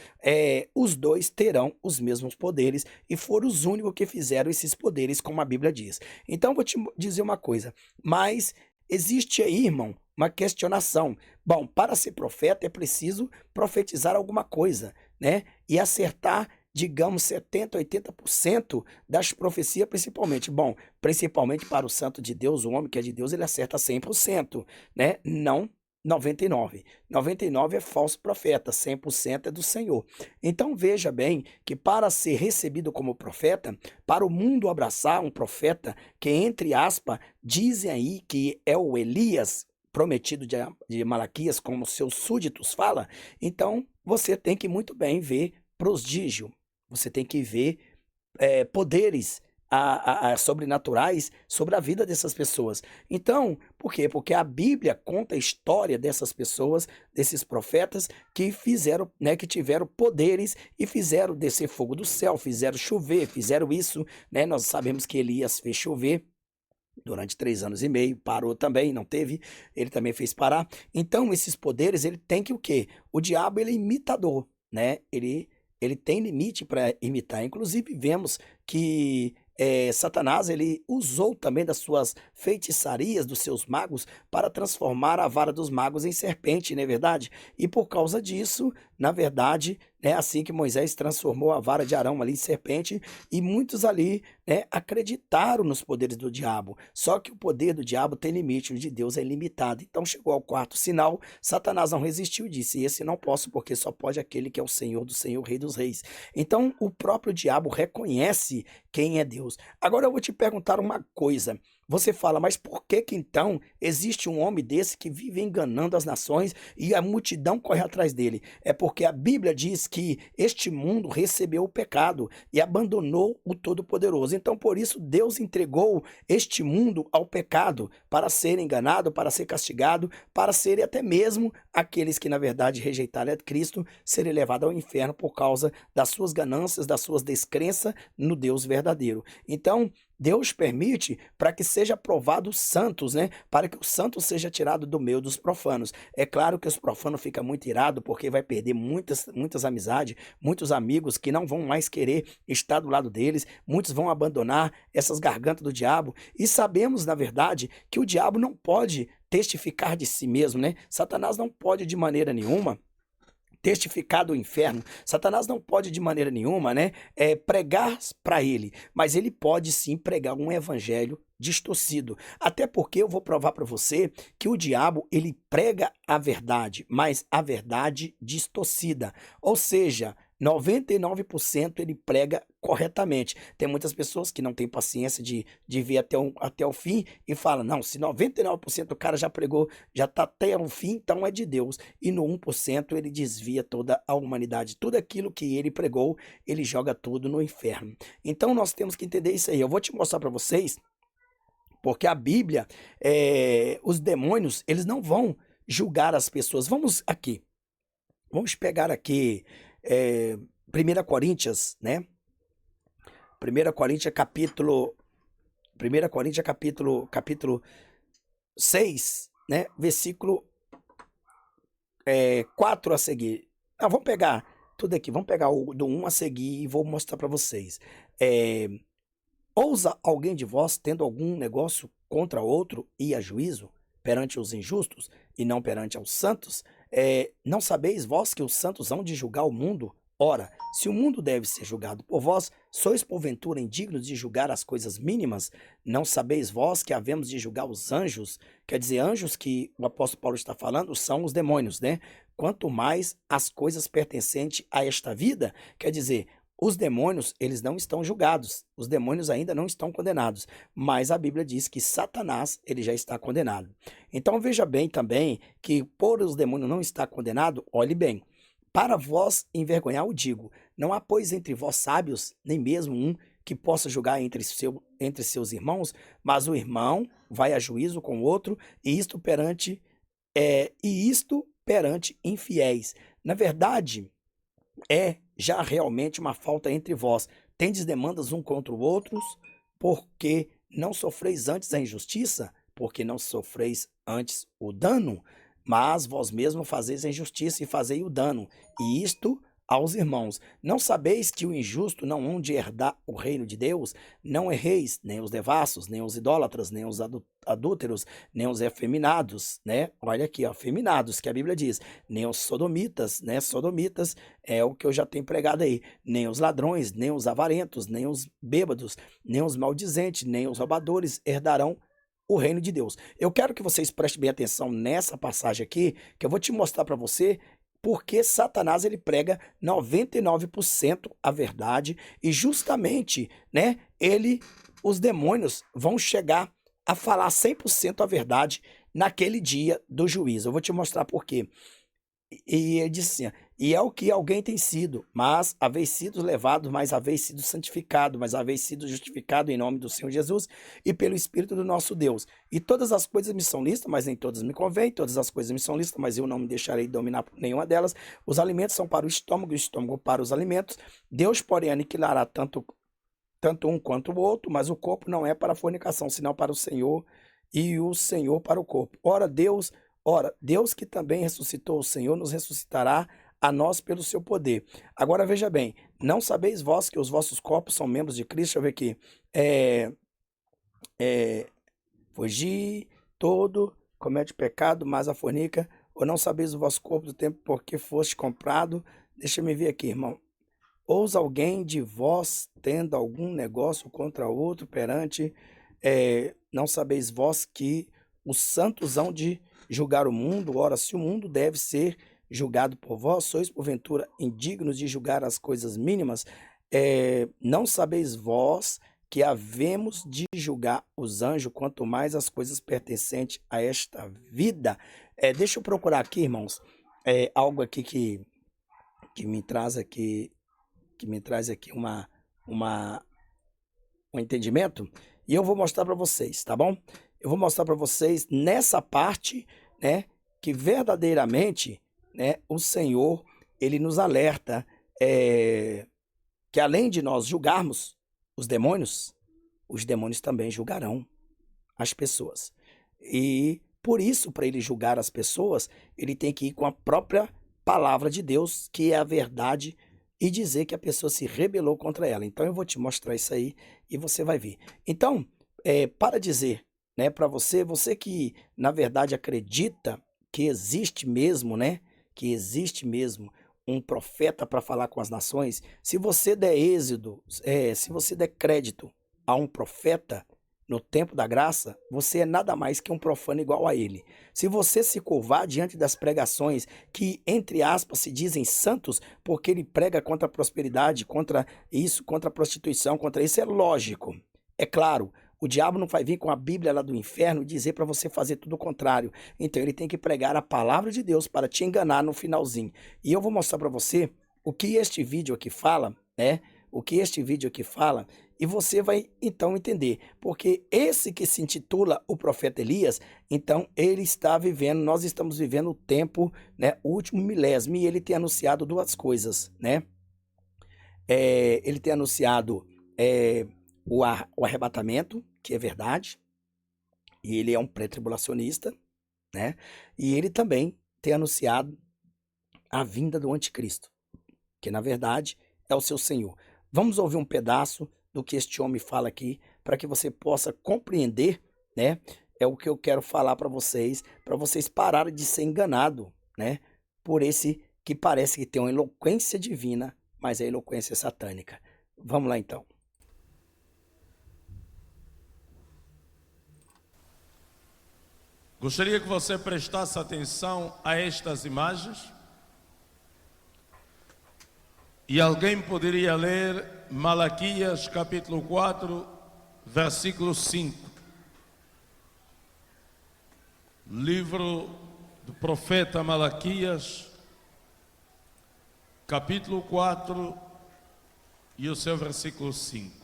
os dois terão os mesmos poderes e foram os únicos que fizeram esses poderes, como a Bíblia diz. Então, vou te dizer uma coisa, mas existe aí, irmão, uma questionação. Bom, para ser profeta é preciso profetizar alguma coisa, né? E acertar digamos, 70, 80% das profecias, principalmente. Bom, principalmente para o santo de Deus, o homem que é de Deus, ele acerta 100%, né? Não 99. 99 é falso profeta, 100% é do Senhor. Então veja bem que para ser recebido como profeta, para o mundo abraçar um profeta que, entre aspas, dizem aí que é o Elias prometido de Malaquias, como seus súditos falam, então você tem que muito bem ver prosdígio, você tem que ver poderes sobrenaturais sobre a vida dessas pessoas. Então, por quê? Porque a Bíblia conta a história dessas pessoas, desses profetas que fizeram, né, que tiveram poderes e fizeram descer fogo do céu, fizeram chover, fizeram isso, né? Nós sabemos que Elias fez chover durante 3 anos e meio, parou também, não teve, ele também fez parar. Então, esses poderes, ele tem que o quê? O diabo, ele é imitador, né? Ele tem limite para imitar. Inclusive, vemos que Satanás, ele usou também das suas feitiçarias, dos seus magos, para transformar a vara dos magos em serpente, não é verdade? E por causa disso, na verdade, é assim que Moisés transformou a vara de Arão ali em serpente, e muitos ali, né, acreditaram nos poderes do diabo. Só que o poder do diabo tem limite, o de Deus é ilimitado. Então chegou ao quarto sinal, Satanás não resistiu e disse: esse não posso, porque só pode aquele que é o Senhor do Senhor, Rei dos Reis. Então o próprio diabo reconhece quem é Deus. Agora eu vou te perguntar uma coisa. Você fala, mas por que que então existe um homem desse que vive enganando as nações e a multidão corre atrás dele? É porque a Bíblia diz que este mundo recebeu o pecado e abandonou o Todo-Poderoso. Então, por isso, Deus entregou este mundo ao pecado para ser enganado, para ser castigado, para serem até mesmo aqueles que, na verdade, rejeitaram a Cristo, serem levados ao inferno por causa das suas ganâncias, das suas descrenças no Deus verdadeiro. Então, Deus permite para que seja provado os santos, né? Para que o santo seja tirado do meio dos profanos. É claro que os profanos ficam muito irados porque vai perder muitas amizades, muitos amigos que não vão mais querer estar do lado deles, muitos vão abandonar essas gargantas do diabo. E sabemos, na verdade, que o diabo não pode testificar de si mesmo, né? Satanás não pode de maneira nenhuma testificar do inferno. Satanás não pode de maneira nenhuma, né, pregar para ele, mas ele pode sim pregar um evangelho distorcido. Até porque eu vou provar para você que o diabo, ele prega a verdade, mas a verdade distorcida. Ou seja, 99% ele prega corretamente. Tem muitas pessoas que não têm paciência de ver até o fim e falam, não, se 99% do cara já pregou, já está até o fim, então é de Deus. E no 1% ele desvia toda a humanidade. Tudo aquilo que ele pregou, ele joga tudo no inferno. Então nós temos que entender isso aí. Eu vou te mostrar para vocês, porque a Bíblia, os demônios, eles não vão julgar as pessoas. Vamos aqui. Vamos pegar aqui 1 Coríntios, né? 1 Coríntios capítulo 6, né? Versículo 4 a seguir. Vamos pegar tudo aqui, vamos pegar o do 1 a seguir e vou mostrar para vocês. Ousa alguém de vós, tendo algum negócio contra outro, ir a juízo perante os injustos e não perante aos santos? Não sabeis vós que os santos hão de julgar o mundo? Ora, se o mundo deve ser julgado por vós, sois porventura indignos de julgar as coisas mínimas? Não sabeis vós que havemos de julgar os anjos? Quer dizer, anjos que o apóstolo Paulo está falando são os demônios, né? Quanto mais as coisas pertencentes a esta vida, quer dizer, os demônios, eles não estão julgados, os demônios ainda não estão condenados, mas a Bíblia diz que Satanás, ele já está condenado. Então veja bem também que por os demônios não estar condenado, olhe bem, para vós envergonhar o digo, não há pois entre vós sábios, nem mesmo um que possa julgar entre seus irmãos, mas o irmão vai a juízo com o outro, e isto perante infiéis. Na verdade, já realmente uma falta entre vós. Tendes demandas um contra o outros, porque não sofreis antes a injustiça, porque não sofreis antes o dano, mas vós mesmos fazeis a injustiça e fazei o dano, e isto aos irmãos: não sabeis que o injusto não hão de herdar o reino de Deus? Não erreis, nem os devassos, nem os idólatras, nem os adúlteros, nem os efeminados, né? Olha aqui, ó, efeminados, que a Bíblia diz, nem os sodomitas, né? Sodomitas é o que eu já tenho pregado aí, nem os ladrões, nem os avarentos, nem os bêbados, nem os maldizentes, nem os roubadores herdarão o reino de Deus. Eu quero que vocês prestem bem atenção nessa passagem aqui, que eu vou te mostrar para você porque Satanás ele prega 99% a verdade e justamente, né, os demônios vão chegar a falar 100% a verdade naquele dia do juízo. Eu vou te mostrar por quê. E ele disse assim: e é o que alguém tem sido, mas haveis sido levado, mas haveis sido santificado, mas haveis sido justificado em nome do Senhor Jesus e pelo Espírito do nosso Deus. E todas as coisas me são listas, mas nem todas me convêm, todas as coisas me são listas, mas eu não me deixarei dominar por nenhuma delas. Os alimentos são para o estômago para os alimentos. Deus, porém, aniquilará tanto um quanto o outro, mas o corpo não é para a fornicação, senão para o Senhor, e o Senhor para o corpo. Ora, Deus que também ressuscitou o Senhor, nos ressuscitará a nós pelo seu poder. Agora veja bem, não sabeis vós que os vossos corpos são membros de Cristo? Deixa eu ver aqui. Fugir todo, comete pecado, mas a fornica, ou não sabeis o vosso corpo do tempo porque foste comprado? Deixa eu me ver aqui, irmão. Ousa alguém de vós tendo algum negócio contra outro perante, não sabeis vós que os santos hão de julgar o mundo? Ora, se o mundo deve ser julgado por vós, sois porventura indignos de julgar as coisas mínimas? Não sabeis vós que havemos de julgar os anjos, quanto mais as coisas pertencentes a esta vida? Deixa eu procurar aqui, irmãos, algo aqui que me traz aqui um entendimento, e eu vou mostrar para vocês, tá bom? Eu vou mostrar para vocês nessa parte, né, que verdadeiramente, né, o Senhor, ele nos alerta que além de nós julgarmos os demônios também julgarão as pessoas. E por isso, para ele julgar as pessoas, ele tem que ir com a própria palavra de Deus, que é a verdade, e dizer que a pessoa se rebelou contra ela. Então eu vou te mostrar isso aí e você vai ver. Então, para dizer, né, para você que na verdade acredita que existe mesmo, né, que existe mesmo um profeta para falar com as nações, se você der se você der crédito a um profeta no tempo da graça, você é nada mais que um profano igual a ele. Se você se curvar diante das pregações que, entre aspas, se dizem santos, porque ele prega contra a prosperidade, contra isso, contra a prostituição, contra isso, é lógico. É claro, o diabo não vai vir com a Bíblia lá do inferno e dizer para você fazer tudo o contrário. Então ele tem que pregar a palavra de Deus para te enganar no finalzinho. E eu vou mostrar para você o que este vídeo aqui fala, né? O que este vídeo aqui fala, e você vai então entender, porque esse que se intitula o profeta Elias, então ele está vivendo, nós estamos vivendo o tempo, né, o último milésimo, e ele tem anunciado duas coisas, né? Ele tem anunciado o arrebatamento, que é verdade, e ele é um pré-tribulacionista, né? E ele também tem anunciado a vinda do anticristo, que na verdade é o seu Senhor. Vamos ouvir um pedaço do que este homem fala aqui, para que você possa compreender, né? É o que eu quero falar para vocês pararem de ser enganados, né? Por esse que parece que tem uma eloquência divina, mas é eloquência satânica. Vamos lá então. Gostaria que você prestasse atenção a estas imagens. E alguém poderia ler Malaquias capítulo 4, versículo 5. Livro do profeta Malaquias, capítulo 4 e o seu versículo 5.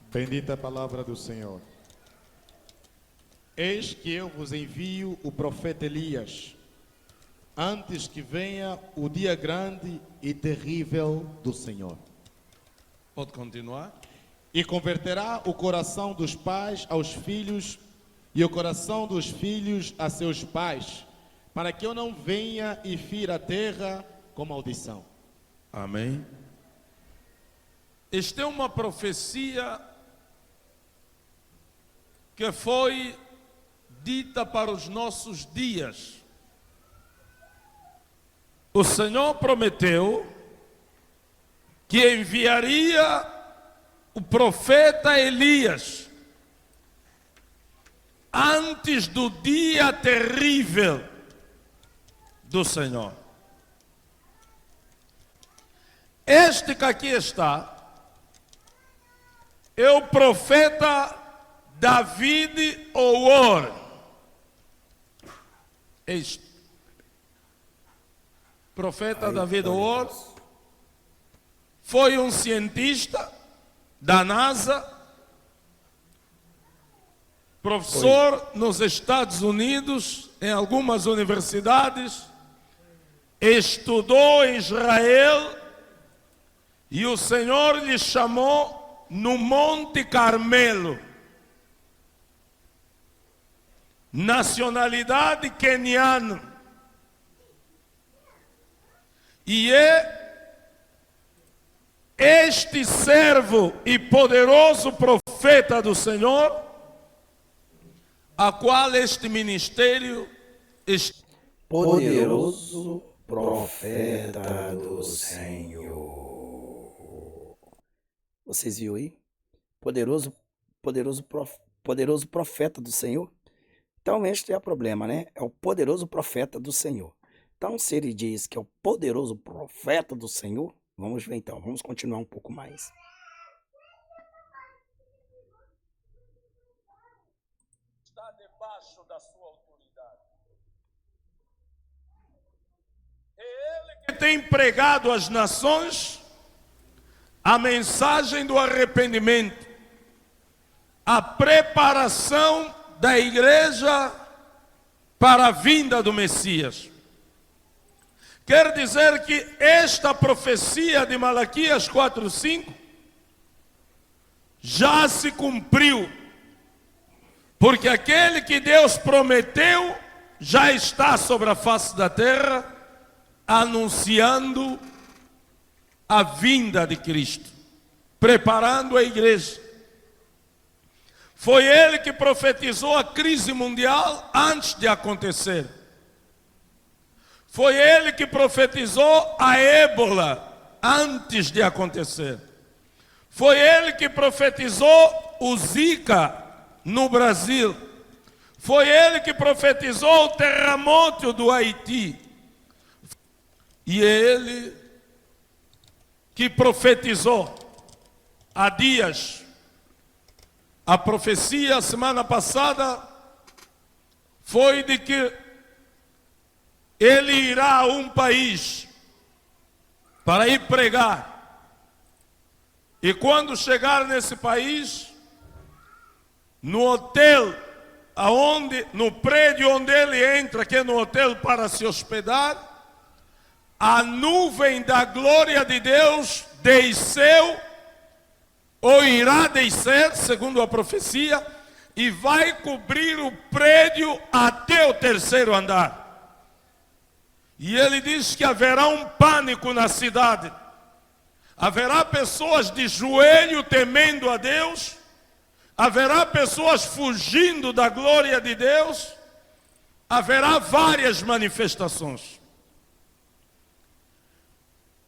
Bendita a palavra do Senhor. Eis que eu vos envio o profeta Elias, antes que venha o dia grande e terrível do Senhor. Pode continuar. E converterá o coração dos pais aos filhos e o coração dos filhos a seus pais, para que eu não venha e fira a terra com maldição. Amém. Esta é uma profecia que foi dita para os nossos dias. O Senhor prometeu que enviaria o profeta Elias antes do dia terrível do Senhor. Este que aqui está é o profeta David Owor. Este profeta David Owor foi um cientista da NASA, professor nos Estados Unidos, em algumas universidades, estudou em Israel e o Senhor lhe chamou no Monte Carmelo. Nacionalidade queniana. E é este servo e poderoso profeta do Senhor, a qual este ministério está. Poderoso profeta do Senhor. Vocês viram aí? Poderoso profeta do Senhor. Então este é o problema, né? É o poderoso profeta do Senhor. Então se ele diz que é o poderoso profeta do Senhor, vamos ver então, vamos continuar um pouco mais. Está debaixo da sua autoridade. É ele que tem pregado às nações a mensagem do arrependimento, a preparação da igreja para a vinda do Messias. Quer dizer que esta profecia de Malaquias 4:5 já se cumpriu, porque aquele que Deus prometeu já está sobre a face da terra, anunciando a vinda de Cristo, preparando a igreja. Foi ele que profetizou a crise mundial antes de acontecer. Foi ele que profetizou a ébola antes de acontecer. Foi ele que profetizou o Zika no Brasil. Foi ele que profetizou o terremoto do Haiti. E é ele que profetizou há dias. A profecia semana passada foi de que ele irá a um país para ir pregar. E quando chegar nesse país, no hotel, no prédio onde ele entra, que é no hotel para se hospedar, a nuvem da glória de Deus desceu, ou irá descer, segundo a profecia, e vai cobrir o prédio até o 3º andar. E ele diz que haverá um pânico na cidade. Haverá pessoas de joelho temendo a Deus. Haverá pessoas fugindo da glória de Deus. Haverá várias manifestações.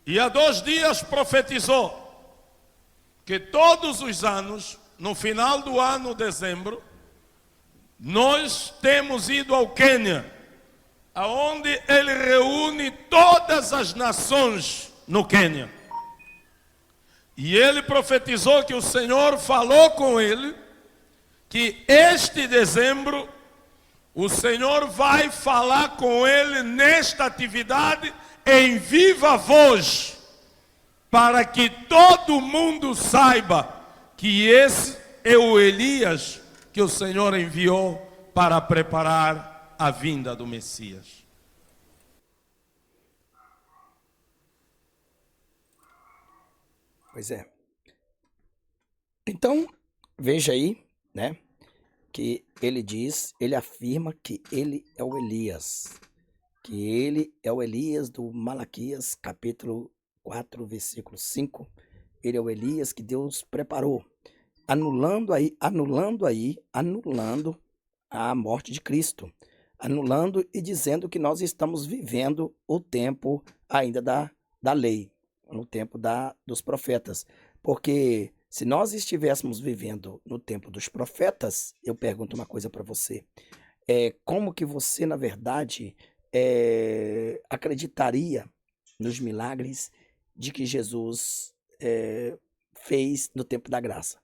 E há 2 dias profetizou que todos os anos, no final do ano, dezembro, nós temos ido ao Quênia, aonde ele reúne todas as nações no Quênia. E ele profetizou que o Senhor falou com ele, que este dezembro, o Senhor vai falar com ele nesta atividade em viva voz, para que todo mundo saiba que esse é o Elias que o Senhor enviou para preparar a vinda do Messias. Pois é. Então, veja aí, né, que ele afirma que ele é o Elias. Que ele é o Elias do Malaquias, capítulo 4, versículo 5, ele é o Elias que Deus preparou, anulando a morte de Cristo, anulando e dizendo que nós estamos vivendo o tempo ainda da lei, no tempo dos profetas. Porque se nós estivéssemos vivendo no tempo dos profetas, eu pergunto uma coisa para você, como que você, na verdade, acreditaria nos milagres de que Jesus fez no tempo da graça?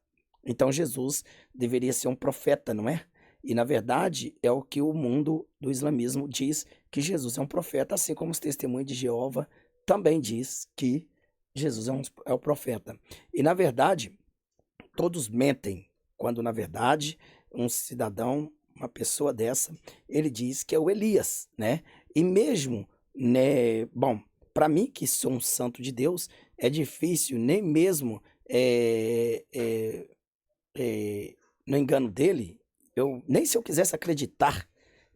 Então Jesus deveria ser um profeta, não é? E na verdade é o que o mundo do islamismo diz, que Jesus é um profeta, assim como os testemunhos de Jeová também diz que Jesus é o profeta. E na verdade todos mentem, quando na verdade um cidadão, uma pessoa dessa, ele diz que é o Elias, né? E mesmo, né, bom, para mim que sou um santo de Deus, é difícil nem mesmo no engano dele, nem se eu quisesse acreditar,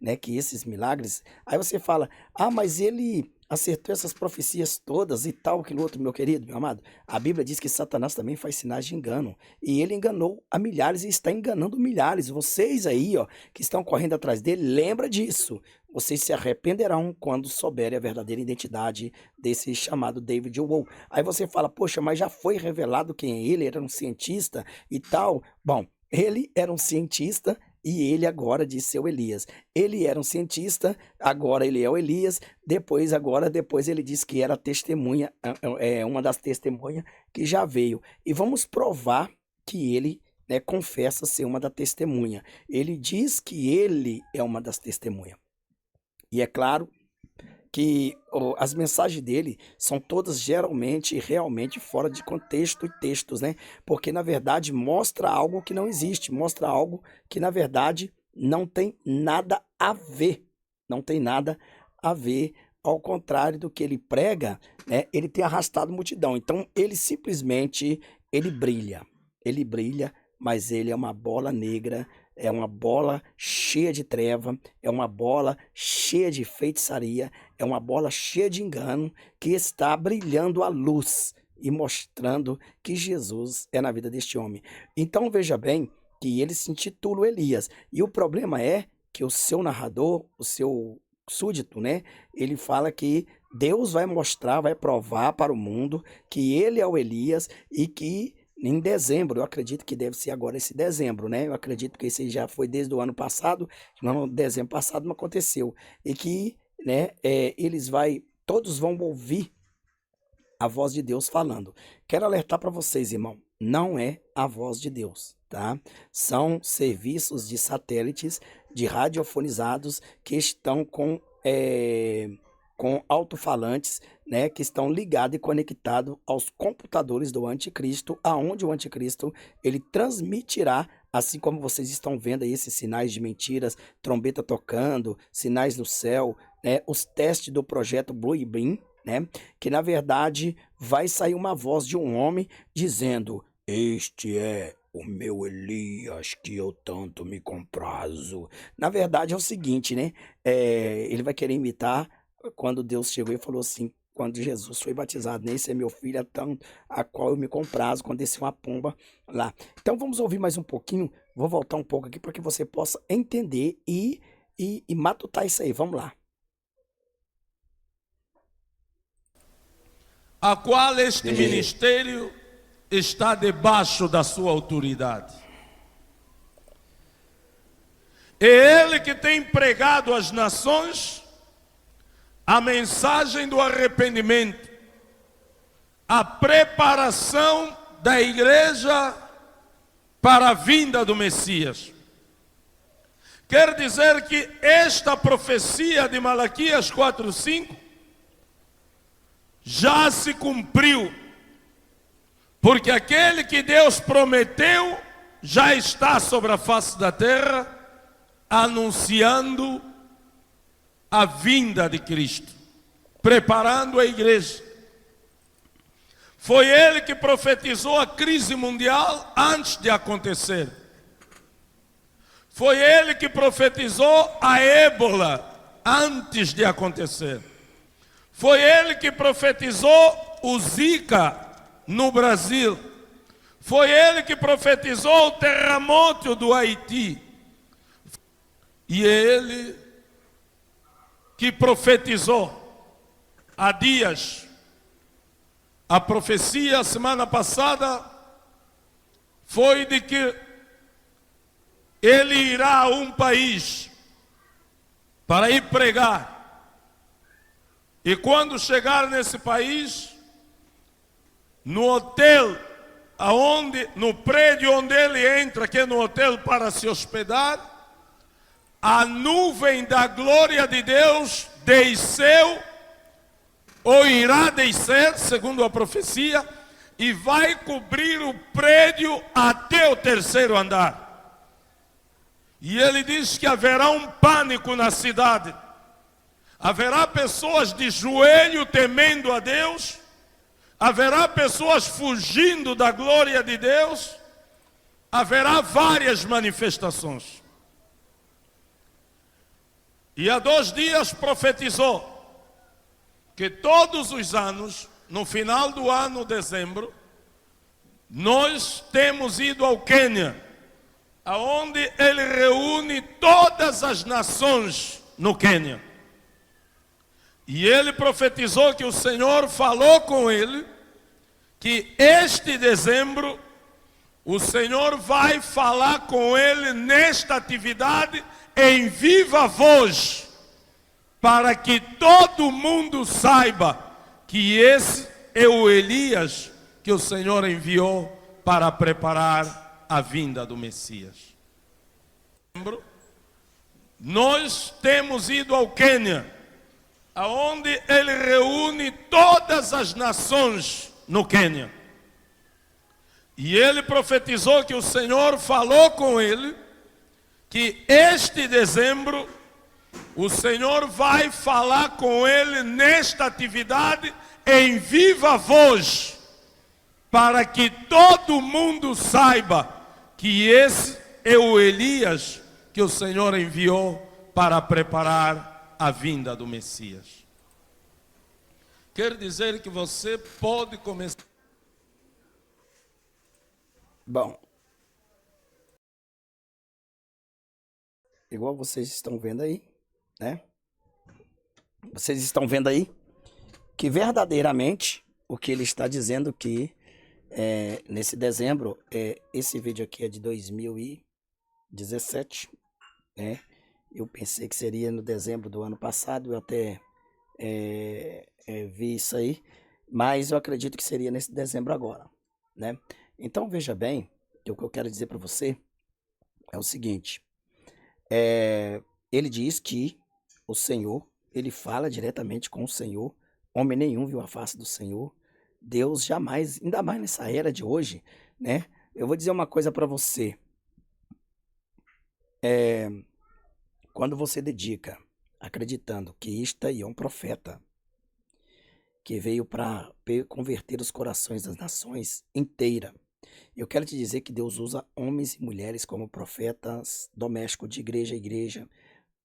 né, que esses milagres, aí você fala, mas ele acertou essas profecias todas e tal, aquilo outro, meu querido, meu amado. A Bíblia diz que Satanás também faz sinais de engano, e ele enganou a milhares e está enganando milhares. Vocês aí, ó, que estão correndo atrás dele, lembra disso. Vocês se arrependerão quando souberem a verdadeira identidade desse chamado David Wool. Aí você fala, poxa, mas já foi revelado quem ele era, um cientista e tal. Bom, ele era um cientista e ele agora diz ser o Elias. Ele era um cientista, agora ele é o Elias. Depois ele diz que era testemunha, uma das testemunhas que já veio. E vamos provar que ele, né, confessa ser uma da testemunha. Ele diz que ele é uma das testemunhas. E é claro que as mensagens dele são todas geralmente e realmente fora de contexto e textos, né? Porque na verdade mostra algo que não existe, mostra algo que na verdade não tem nada a ver, não tem nada a ver, ao contrário do que ele prega, né? Ele tem arrastado multidão. Então ele simplesmente, ele brilha, mas ele é uma bola negra, é uma bola cheia de treva, é uma bola cheia de feitiçaria, é uma bola cheia de engano que está brilhando a luz e mostrando que Jesus é na vida deste homem. Então veja bem que ele se intitula Elias. E o problema é que o seu narrador, o seu súdito, né? Ele fala que Deus vai mostrar, vai provar para o mundo que ele é o Elias e que em dezembro, eu acredito que deve ser agora esse dezembro, né? Eu acredito que esse já foi desde o ano passado, no dezembro passado não aconteceu. E que, né, todos vão ouvir a voz de Deus falando. Quero alertar para vocês, irmão, não é a voz de Deus, tá? São serviços de satélites, de radiofonizados que estão com alto-falantes, né, que estão ligados e conectados aos computadores do anticristo, aonde o anticristo ele transmitirá, assim como vocês estão vendo aí esses sinais de mentiras, trombeta tocando, sinais no céu, né, os testes do projeto Blue Beam, né, que na verdade vai sair uma voz de um homem dizendo: este é o meu Elias que eu tanto me comprazo. Na verdade é o seguinte, né, ele vai querer imitar quando Deus chegou e falou assim, quando Jesus foi batizado, né? Esse é meu filho, a qual eu me comprazo, quando desceu uma pomba lá. Então vamos ouvir mais um pouquinho, vou voltar um pouco aqui para que você possa entender e matutar isso aí, vamos lá. A qual este ministério está debaixo da sua autoridade. É ele que tem pregado às nações a mensagem do arrependimento, a preparação da igreja para a vinda do Messias. Quer dizer que esta profecia de Malaquias 4:5 já se cumpriu, porque aquele que Deus prometeu já está sobre a face da terra, anunciando a vinda de Cristo, preparando a igreja. Foi ele que profetizou a crise mundial antes de acontecer. Foi ele que profetizou a ébola antes de acontecer. Foi ele que profetizou o Zika no Brasil. Foi ele que profetizou o terremoto do Haiti. E é ele que profetizou há dias. A profecia, semana passada, foi de que ele irá a um país para ir pregar. E quando chegar nesse país, no hotel, no prédio onde ele entra, que é no hotel para se hospedar, a nuvem da glória de Deus desceu, ou irá descer, segundo a profecia, e vai cobrir o prédio até o 3º andar. E ele diz que haverá um pânico na cidade. Haverá pessoas de joelho temendo a Deus. Haverá pessoas fugindo da glória de Deus. Haverá várias manifestações. E há 2 dias profetizou que todos os anos, no final do ano, dezembro, nós temos ido ao Quênia, aonde ele reúne todas as nações no Quênia. E ele profetizou que o Senhor falou com ele, que este dezembro, o Senhor vai falar com ele nesta atividade em viva voz, para que todo mundo saiba que esse é o Elias que o Senhor enviou para preparar a vinda do Messias. Nós temos ido ao Quênia, aonde ele reúne todas as nações no Quênia. E ele profetizou que o Senhor falou com ele, que este dezembro o Senhor vai falar com ele nesta atividade em viva voz, para que todo mundo saiba que esse é o Elias que o Senhor enviou para preparar a vinda do Messias. Quer dizer que você pode começar. Bom, igual vocês estão vendo aí, né? Vocês estão vendo aí que verdadeiramente o que ele está dizendo que nesse dezembro, esse vídeo aqui é de 2017, né? Eu pensei que seria no dezembro do ano passado, eu até vi isso aí, mas eu acredito que seria nesse dezembro agora, né? Então veja bem, que o que eu quero dizer para você é o seguinte, ele diz que o Senhor, ele fala diretamente com o Senhor, homem nenhum viu a face do Senhor, Deus jamais, ainda mais nessa era de hoje, né? Eu vou dizer uma coisa para você, quando você dedica, acreditando que isto aí é um profeta, que veio para converter os corações das nações inteiras, eu quero te dizer que Deus usa homens e mulheres como profetas domésticos de igreja a igreja,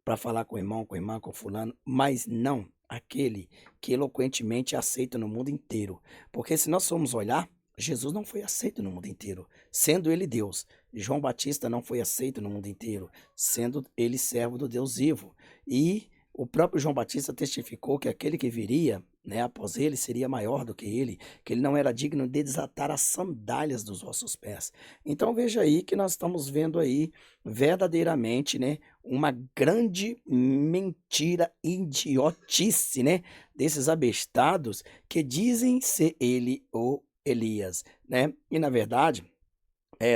para falar com o irmão, com a irmã, com fulano, mas não aquele que eloquentemente é aceito no mundo inteiro. Porque se nós formos olhar, Jesus não foi aceito no mundo inteiro, sendo ele Deus. João Batista não foi aceito no mundo inteiro, sendo ele servo do Deus vivo. E o próprio João Batista testificou que aquele que viria, né, após ele, seria maior do que ele não era digno de desatar as sandálias dos vossos pés. Então veja aí que nós estamos vendo aí verdadeiramente, né, uma grande mentira, idiotice, né, desses abestados que dizem ser ele ou Elias, né? E na verdade,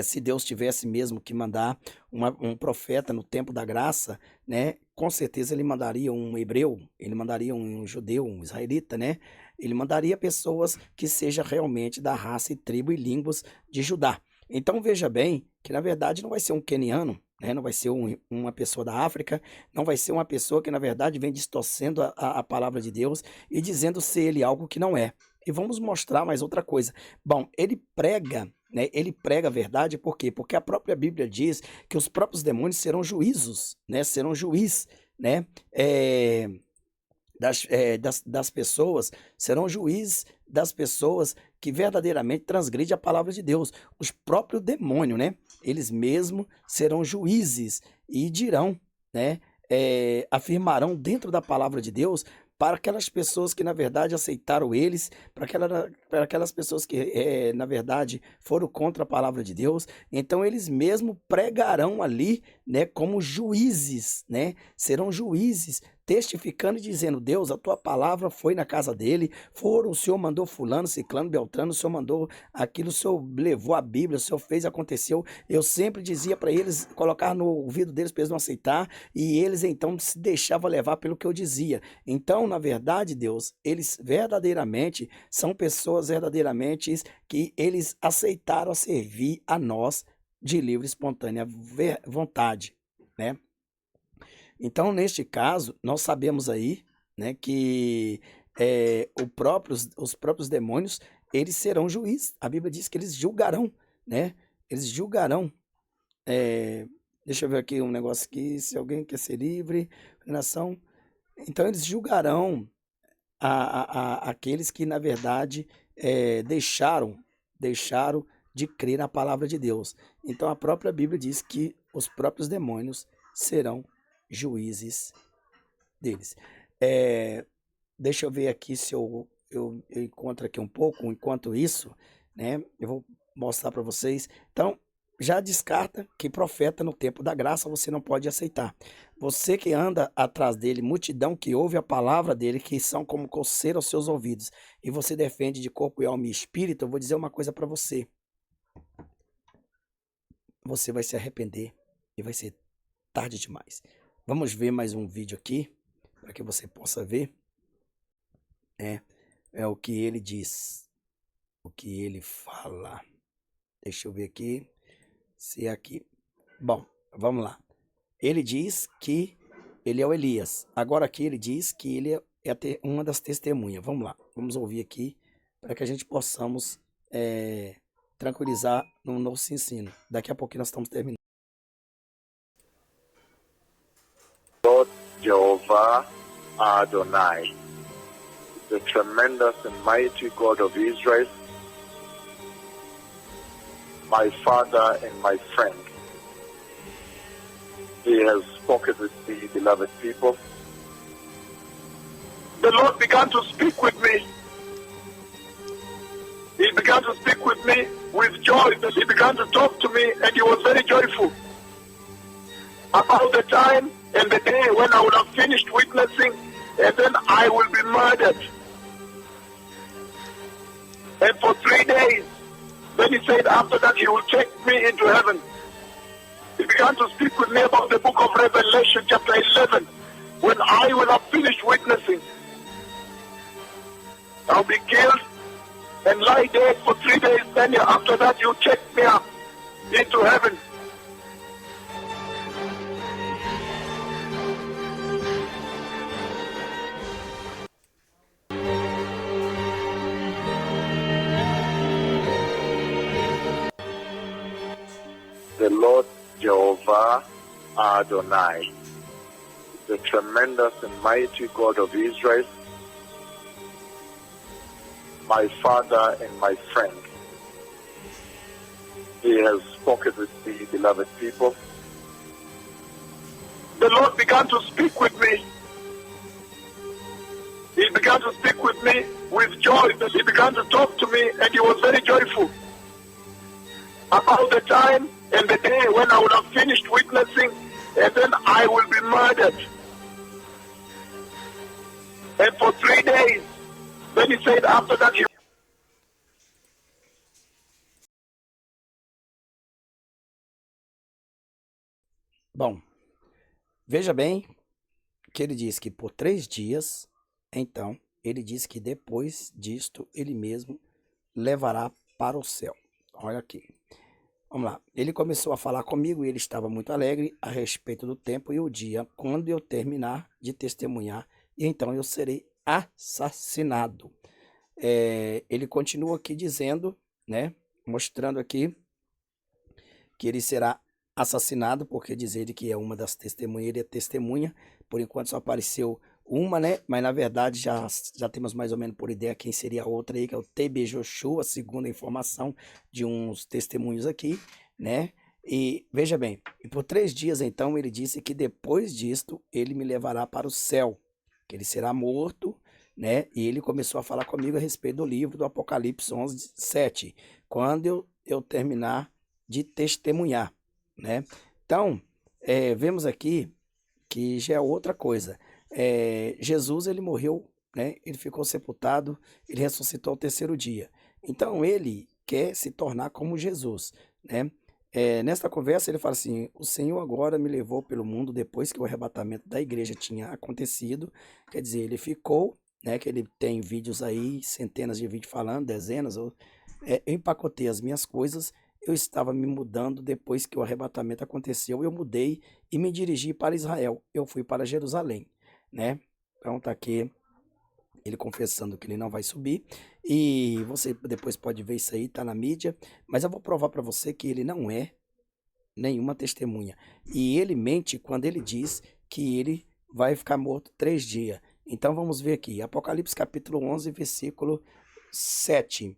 se Deus tivesse mesmo que mandar um profeta no tempo da graça, né, com certeza ele mandaria um hebreu, ele mandaria um judeu, um israelita, né? Ele mandaria pessoas que sejam realmente da raça e tribo e línguas de Judá. Então veja bem que na verdade não vai ser um queniano, né? Não vai ser uma pessoa da África, não vai ser uma pessoa que na verdade vem distorcendo a palavra de Deus e dizendo ser ele algo que não é. E vamos mostrar mais outra coisa. Bom, ele prega, né? Ele prega a verdade, por quê? Porque a própria Bíblia diz que os próprios demônios serão juízos, né? Serão juiz, né? das pessoas, serão juízes das pessoas que verdadeiramente transgridem a palavra de Deus. Os próprios demônios, né? Eles mesmos serão juízes e dirão, né? Afirmarão dentro da palavra de Deus para aquelas pessoas que, na verdade, aceitaram eles, para aquelas pessoas que, na verdade, foram contra a palavra de Deus. Então, eles mesmos pregarão ali, né, como juízes, né? Serão juízes, testificando e dizendo: Deus, a tua palavra foi na casa dele, o Senhor mandou fulano, ciclano, beltrano, o Senhor mandou aquilo, o Senhor levou a Bíblia, o Senhor fez, aconteceu. Eu sempre dizia para eles, colocar no ouvido deles para eles não aceitar, e eles então se deixavam levar pelo que eu dizia. Então, na verdade, Deus, eles verdadeiramente são pessoas verdadeiramente que eles aceitaram a servir a nós de livre e espontânea vontade, né? Então, neste caso, nós sabemos aí, né, que os próprios demônios, eles serão juízes. A Bíblia diz que eles julgarão, né? Eles julgarão. Deixa eu ver aqui um negócio aqui. Se alguém quer ser livre, nação. Então, eles julgarão aqueles que, na verdade, deixaram de crer na palavra de Deus. Então, a própria Bíblia diz que os próprios demônios serão juízes deles. Deixa eu ver aqui se eu encontro aqui um pouco. Enquanto isso, né, eu vou mostrar para vocês. Então, já descarta que profeta no tempo da graça você não pode aceitar. Você que anda atrás dele, multidão que ouve a palavra dele, que são como coceira aos seus ouvidos, e você defende de corpo e alma e espírito, eu vou dizer uma coisa para você. Você vai se arrepender e vai ser tarde demais. Vamos ver mais um vídeo aqui, para que você possa ver. É o que ele diz, o que ele fala. Deixa eu ver aqui, se é aqui. Bom, vamos lá. Ele diz que ele é o Elias. Agora aqui ele diz que ele é uma das testemunhas. Vamos lá, vamos ouvir aqui, para que a gente possamos tranquilizar no nosso ensino. Daqui a pouquinho nós estamos terminando. Lord Jehovah Adonai, the tremendous and mighty God of Israel, my Father and my friend. He has spoken with the beloved people. The Lord began to speak with me. He began to speak with me with joy. He began to talk to me, and he was very joyful about the time and the day when I would have finished witnessing, and then I will be murdered. And for 3 days, then he said after that he will take me into heaven. He began to speak with me about the book of Revelation chapter 11, when I will have finished witnessing. I'll be killed and lie dead for 3 days, then after that you take me up into heaven. The Lord Jehovah Adonai, the tremendous and mighty God of Israel, my Father and my friend. He has spoken with the beloved people. The Lord began to speak with me. He began to speak with me with joy. He began to talk to me, and he was very joyful about the time and the day when I would have finished witnessing, and then I will be murdered. And for 3 days, then he said after that he... Bom, veja bem que ele diz que por 3 dias, então, ele diz que depois disto, ele mesmo levará para o céu. Olha aqui. Vamos lá. Ele começou a falar comigo e ele estava muito alegre a respeito do tempo e o dia quando eu terminar de testemunhar, e então eu serei assassinado. Ele continua aqui dizendo, né, mostrando aqui que ele será assassinado, porque diz ele que é uma das testemunhas, ele é testemunha. Por enquanto só apareceu uma, né? Mas na verdade já temos mais ou menos por ideia quem seria a outra aí, que é o TB Joshua, segundo a informação de uns testemunhos aqui, né? E veja bem, e por 3 dias então ele disse que depois disto ele me levará para o céu, que ele será morto, né? E ele começou a falar comigo a respeito do livro do Apocalipse 11, 7, quando eu terminar de testemunhar, né? Então, vemos aqui que já é outra coisa. Jesus, ele morreu, né? Ele ficou sepultado, ele ressuscitou ao terceiro dia. Então, ele quer se tornar como Jesus, né? Nesta conversa, ele fala assim: o Senhor agora me levou pelo mundo depois que o arrebatamento da igreja tinha acontecido. Quer dizer, ele ficou, né? Que ele tem vídeos aí, centenas de vídeos falando, dezenas. Eu empacotei as minhas coisas. Eu estava me mudando depois que o arrebatamento aconteceu. Eu mudei e me dirigi para Israel. Eu fui para Jerusalém, né? Então tá aqui ele confessando que ele não vai subir. E você depois pode ver isso aí, tá na mídia. Mas eu vou provar para você que ele não é nenhuma testemunha. E ele mente quando ele diz que ele vai ficar morto 3 dias. Então vamos ver aqui, Apocalipse capítulo 11, versículo 7.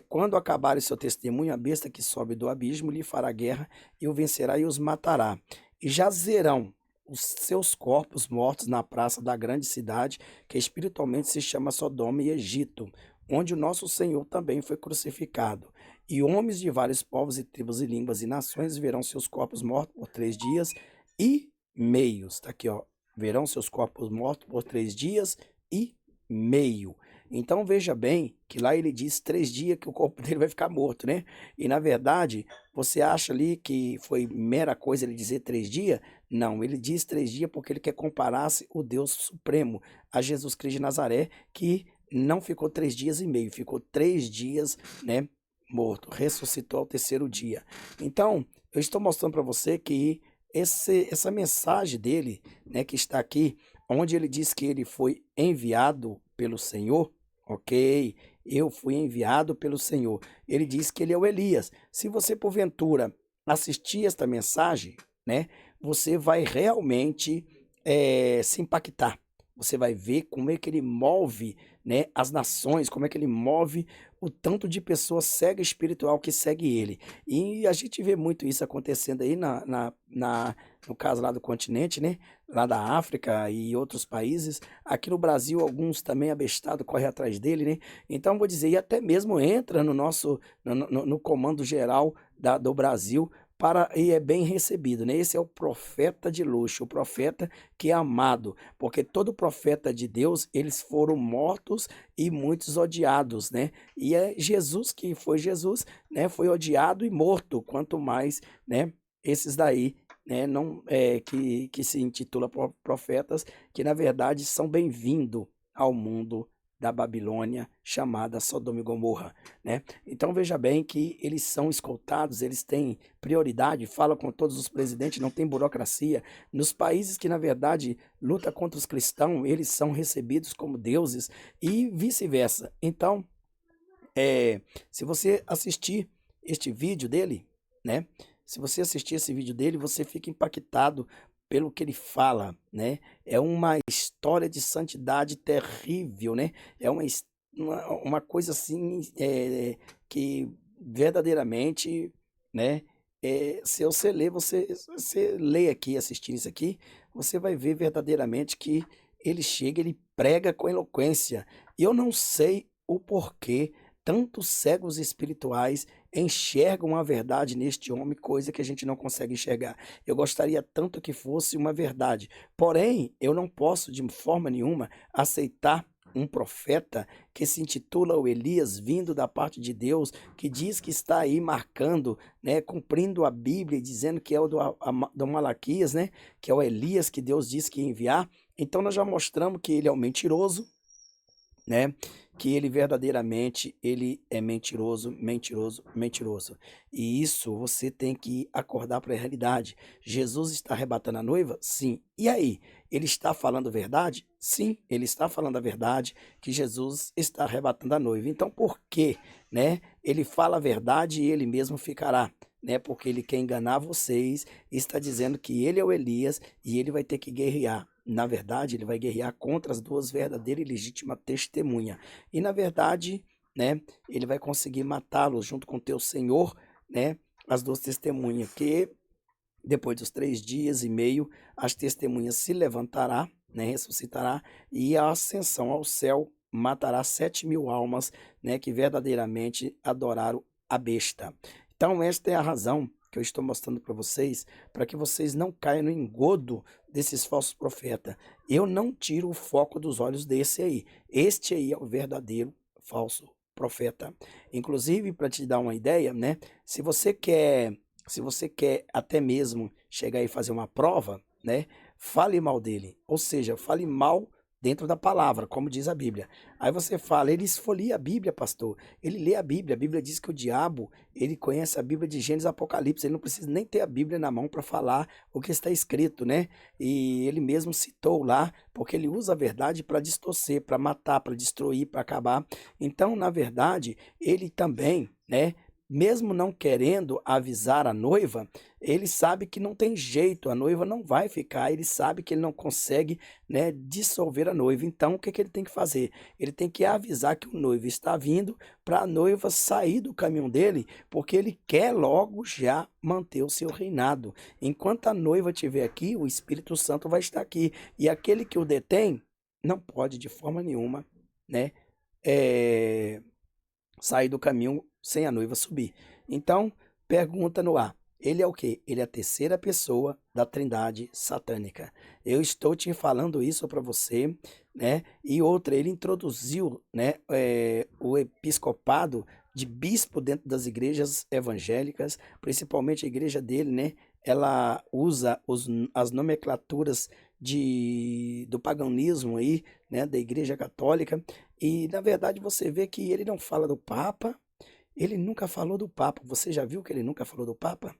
Quando acabar o seu testemunho, a besta que sobe do abismo lhe fará guerra e o vencerá e os matará. E jazerão os seus corpos mortos na praça da grande cidade, que espiritualmente se chama Sodoma e Egito, onde o nosso Senhor também foi crucificado. E homens de vários povos e tribos e línguas e nações verão seus corpos mortos por 3 dias e meios. Está aqui, ó. Verão seus corpos mortos por 3 dias e meio. Então veja bem que lá ele diz 3 dias que o corpo dele vai ficar morto, né? E na verdade, você acha ali que foi mera coisa ele dizer 3 dias? Não, ele diz 3 dias porque ele quer comparar-se o Deus Supremo a Jesus Cristo de Nazaré, que não ficou 3 dias e meio, ficou 3 dias, né? Morto, ressuscitou ao terceiro dia. Então, eu estou mostrando para você que essa mensagem dele, né, que está aqui, onde ele diz que ele foi enviado pelo Senhor, ok? Eu fui enviado pelo Senhor. Ele diz que ele é o Elias. Se você, porventura, assistir esta mensagem, né, você vai realmente se impactar. Você vai ver como é que ele move, né, as nações, como é que ele move o tanto de pessoas cega espiritual que segue ele. E a gente vê muito isso acontecendo aí no caso lá do continente, né? Lá da África e outros países. Aqui no Brasil, alguns também abestados correm atrás dele, né? Então, vou dizer, e até mesmo entra no comando geral do Brasil, e é bem recebido, né? Esse é o profeta de luxo, o profeta que é amado, porque todo profeta de Deus, eles foram mortos e muitos odiados, né? E é Jesus que foi Jesus, né? Foi odiado e morto, quanto mais, né? Esses daí, né? Não que se intitula profetas, que na verdade são bem-vindos ao mundo da Babilônia, chamada Sodoma e Gomorra, né? Então veja bem que eles são escoltados, eles têm prioridade, falam com todos os presidentes, não tem burocracia. Nos países que na verdade luta contra os cristãos, eles são recebidos como deuses e vice-versa. Então, se você assistir este vídeo dele, né? Se você assistir esse vídeo dele, você fica impactado pelo que ele fala, né? É uma história de santidade terrível, né? É uma coisa assim que verdadeiramente, né? Se você ler, você lê aqui, assistindo isso aqui, você vai ver verdadeiramente que ele chega, ele prega com eloquência. E eu não sei o porquê tantos cegos espirituais enxergam a verdade neste homem, coisa que a gente não consegue enxergar. Eu gostaria tanto que fosse uma verdade, porém, eu não posso de forma nenhuma aceitar um profeta que se intitula o Elias, vindo da parte de Deus, que diz que está aí marcando, né, cumprindo a Bíblia, dizendo que é o do Malaquias, né, que é o Elias que Deus disse que ia enviar. Então nós já mostramos que ele é um mentiroso, né? Que ele verdadeiramente ele é mentiroso, mentiroso, mentiroso. E isso você tem que acordar para a realidade. Jesus está arrebatando a noiva? Sim. E aí? Ele está falando a verdade? Sim, ele está falando a verdade, que Jesus está arrebatando a noiva. Então por quê, né? Ele fala a verdade e ele mesmo ficará, né? Porque ele quer enganar vocês, está dizendo que ele é o Elias e ele vai ter que guerrear. na verdade, ele vai guerrear contra as duas verdadeiras e legítimas testemunhas. E, na verdade, né, ele vai conseguir matá-los junto com teu Senhor, né, as duas testemunhas, que depois dos 3 dias e meio, as testemunhas se levantará, né, ressuscitará, e a ascensão ao céu matará 7.000 almas, né, que verdadeiramente adoraram a besta. Então, esta é a razão que eu estou mostrando para vocês, para que vocês não caiam no engodo desses falsos profetas. Eu não tiro o foco dos olhos desse aí. Este aí é o verdadeiro falso profeta. Inclusive, para te dar uma ideia, né, se você quer até mesmo chegar e fazer uma prova, né, fale mal dele, ou seja, fale mal dentro da palavra, como diz a Bíblia. Aí você fala, ele esfolia a Bíblia, pastor. Ele lê a Bíblia diz que o diabo, ele conhece a Bíblia de Gênesis e Apocalipse, ele não precisa nem ter a Bíblia na mão para falar o que está escrito, né? E ele mesmo citou lá, porque ele usa a verdade para distorcer, para matar, para destruir, para acabar. Então, na verdade, ele também, né, mesmo não querendo avisar a noiva, ele sabe que não tem jeito, a noiva não vai ficar, ele sabe que ele não consegue, né, dissolver a noiva. Então, o que ele tem que fazer? Ele tem que avisar que o noivo está vindo para a noiva sair do caminho dele, porque ele quer logo já manter o seu reinado. Enquanto a noiva estiver aqui, o Espírito Santo vai estar aqui. E aquele que o detém não pode de forma nenhuma, né, sair do caminho sem a noiva subir. Então, pergunta no ar. Ele é o quê? Ele é a terceira pessoa da Trindade satânica. Eu estou te falando isso para você, né? E outra, ele introduziu, né, o episcopado de bispo dentro das igrejas evangélicas, principalmente a igreja dele, né? Ela usa as nomenclaturas do paganismo aí, né, da igreja católica, e na verdade você vê que ele não fala do Papa, ele nunca falou do Papa. Você já viu que ele nunca falou do Papa?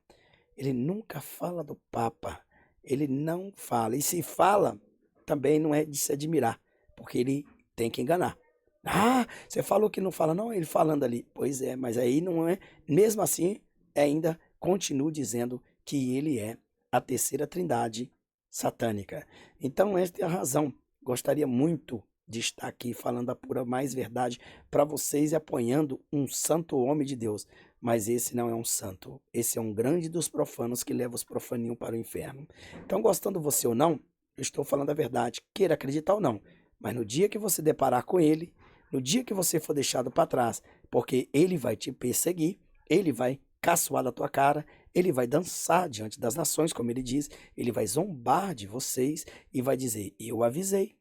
Ele nunca fala do Papa. Ele não fala. E se fala, também não é de se admirar, porque ele tem que enganar. Ah, você falou que não fala, não? Ele falando ali. Pois é, mas aí não é. Mesmo assim, ainda continua dizendo que ele é a terceira trindade satânica. Então, esta é a razão. Gostaria muito de estar aqui falando a pura mais verdade para vocês e apoiando um santo homem de Deus. Mas esse não é um santo. Esse é um grande dos profanos que leva os profaninhos para o inferno. Então, gostando você ou não, eu estou falando a verdade. Queira acreditar ou não. Mas no dia que você deparar com ele, no dia que você for deixado para trás, porque ele vai te perseguir, ele vai caçoar da tua cara, ele vai dançar diante das nações, como ele diz, ele vai zombar de vocês e vai dizer, eu avisei.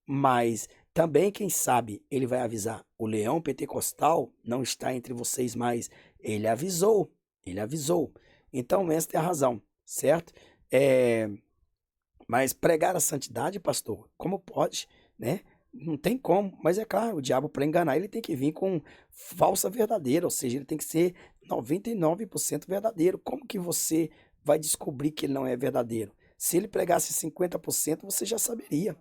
Mas também, quem sabe, ele vai avisar, o leão pentecostal não está entre vocês mais. Ele avisou. Então, esta é a razão, certo? Mas pregar a santidade, pastor, como pode, né? Não tem como, mas é claro, o diabo para enganar ele tem que vir com falsa verdadeira, ou seja, ele tem que ser 99% verdadeiro. Como que você vai descobrir que ele não é verdadeiro? Se ele pregasse 50%, você já saberia,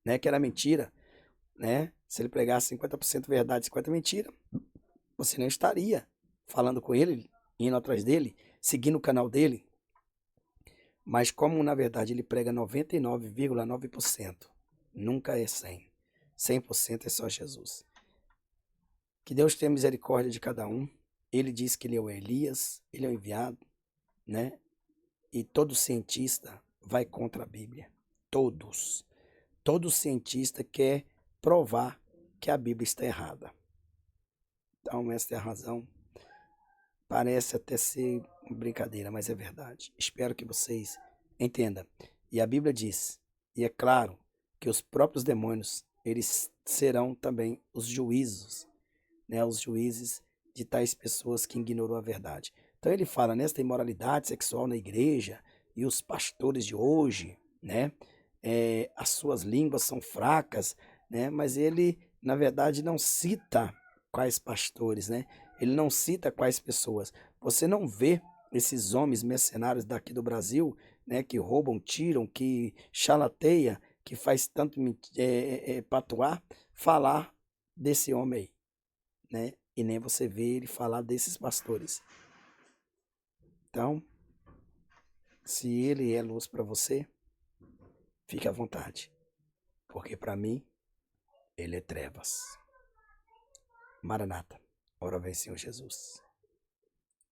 né, que era mentira, né? Se ele pregasse 50% verdade, 50% mentira, você não estaria falando com ele, indo atrás dele, seguindo o canal dele. Mas como na verdade ele prega 99,9%, nunca é 100%. 100% é só Jesus. Que Deus tenha misericórdia de cada um. Ele diz que ele é o Elias, ele é o enviado, né? E todo cientista vai contra a Bíblia. Todos. Todo cientista quer provar que a Bíblia está errada. Então, essa é a razão. Parece até ser brincadeira, mas é verdade. Espero que vocês entendam. E a Bíblia diz, e é claro, que os próprios demônios, eles serão também os juízos, né? Os juízes de tais pessoas que ignoram a verdade. Então ele fala nesta imoralidade sexual na igreja, e os pastores de hoje, né? As suas línguas são fracas, né? Mas ele, na verdade, não cita quais pastores, né? Ele não cita quais pessoas. Você não vê esses homens mercenários daqui do Brasil, né? Que roubam, tiram, que chalateia, que faz tanto patuar, falar desse homem aí, né? E nem você vê ele falar desses pastores. Então, se ele é luz para você, fique à vontade, porque para mim ele é trevas. Maranata, ora vem Senhor Jesus.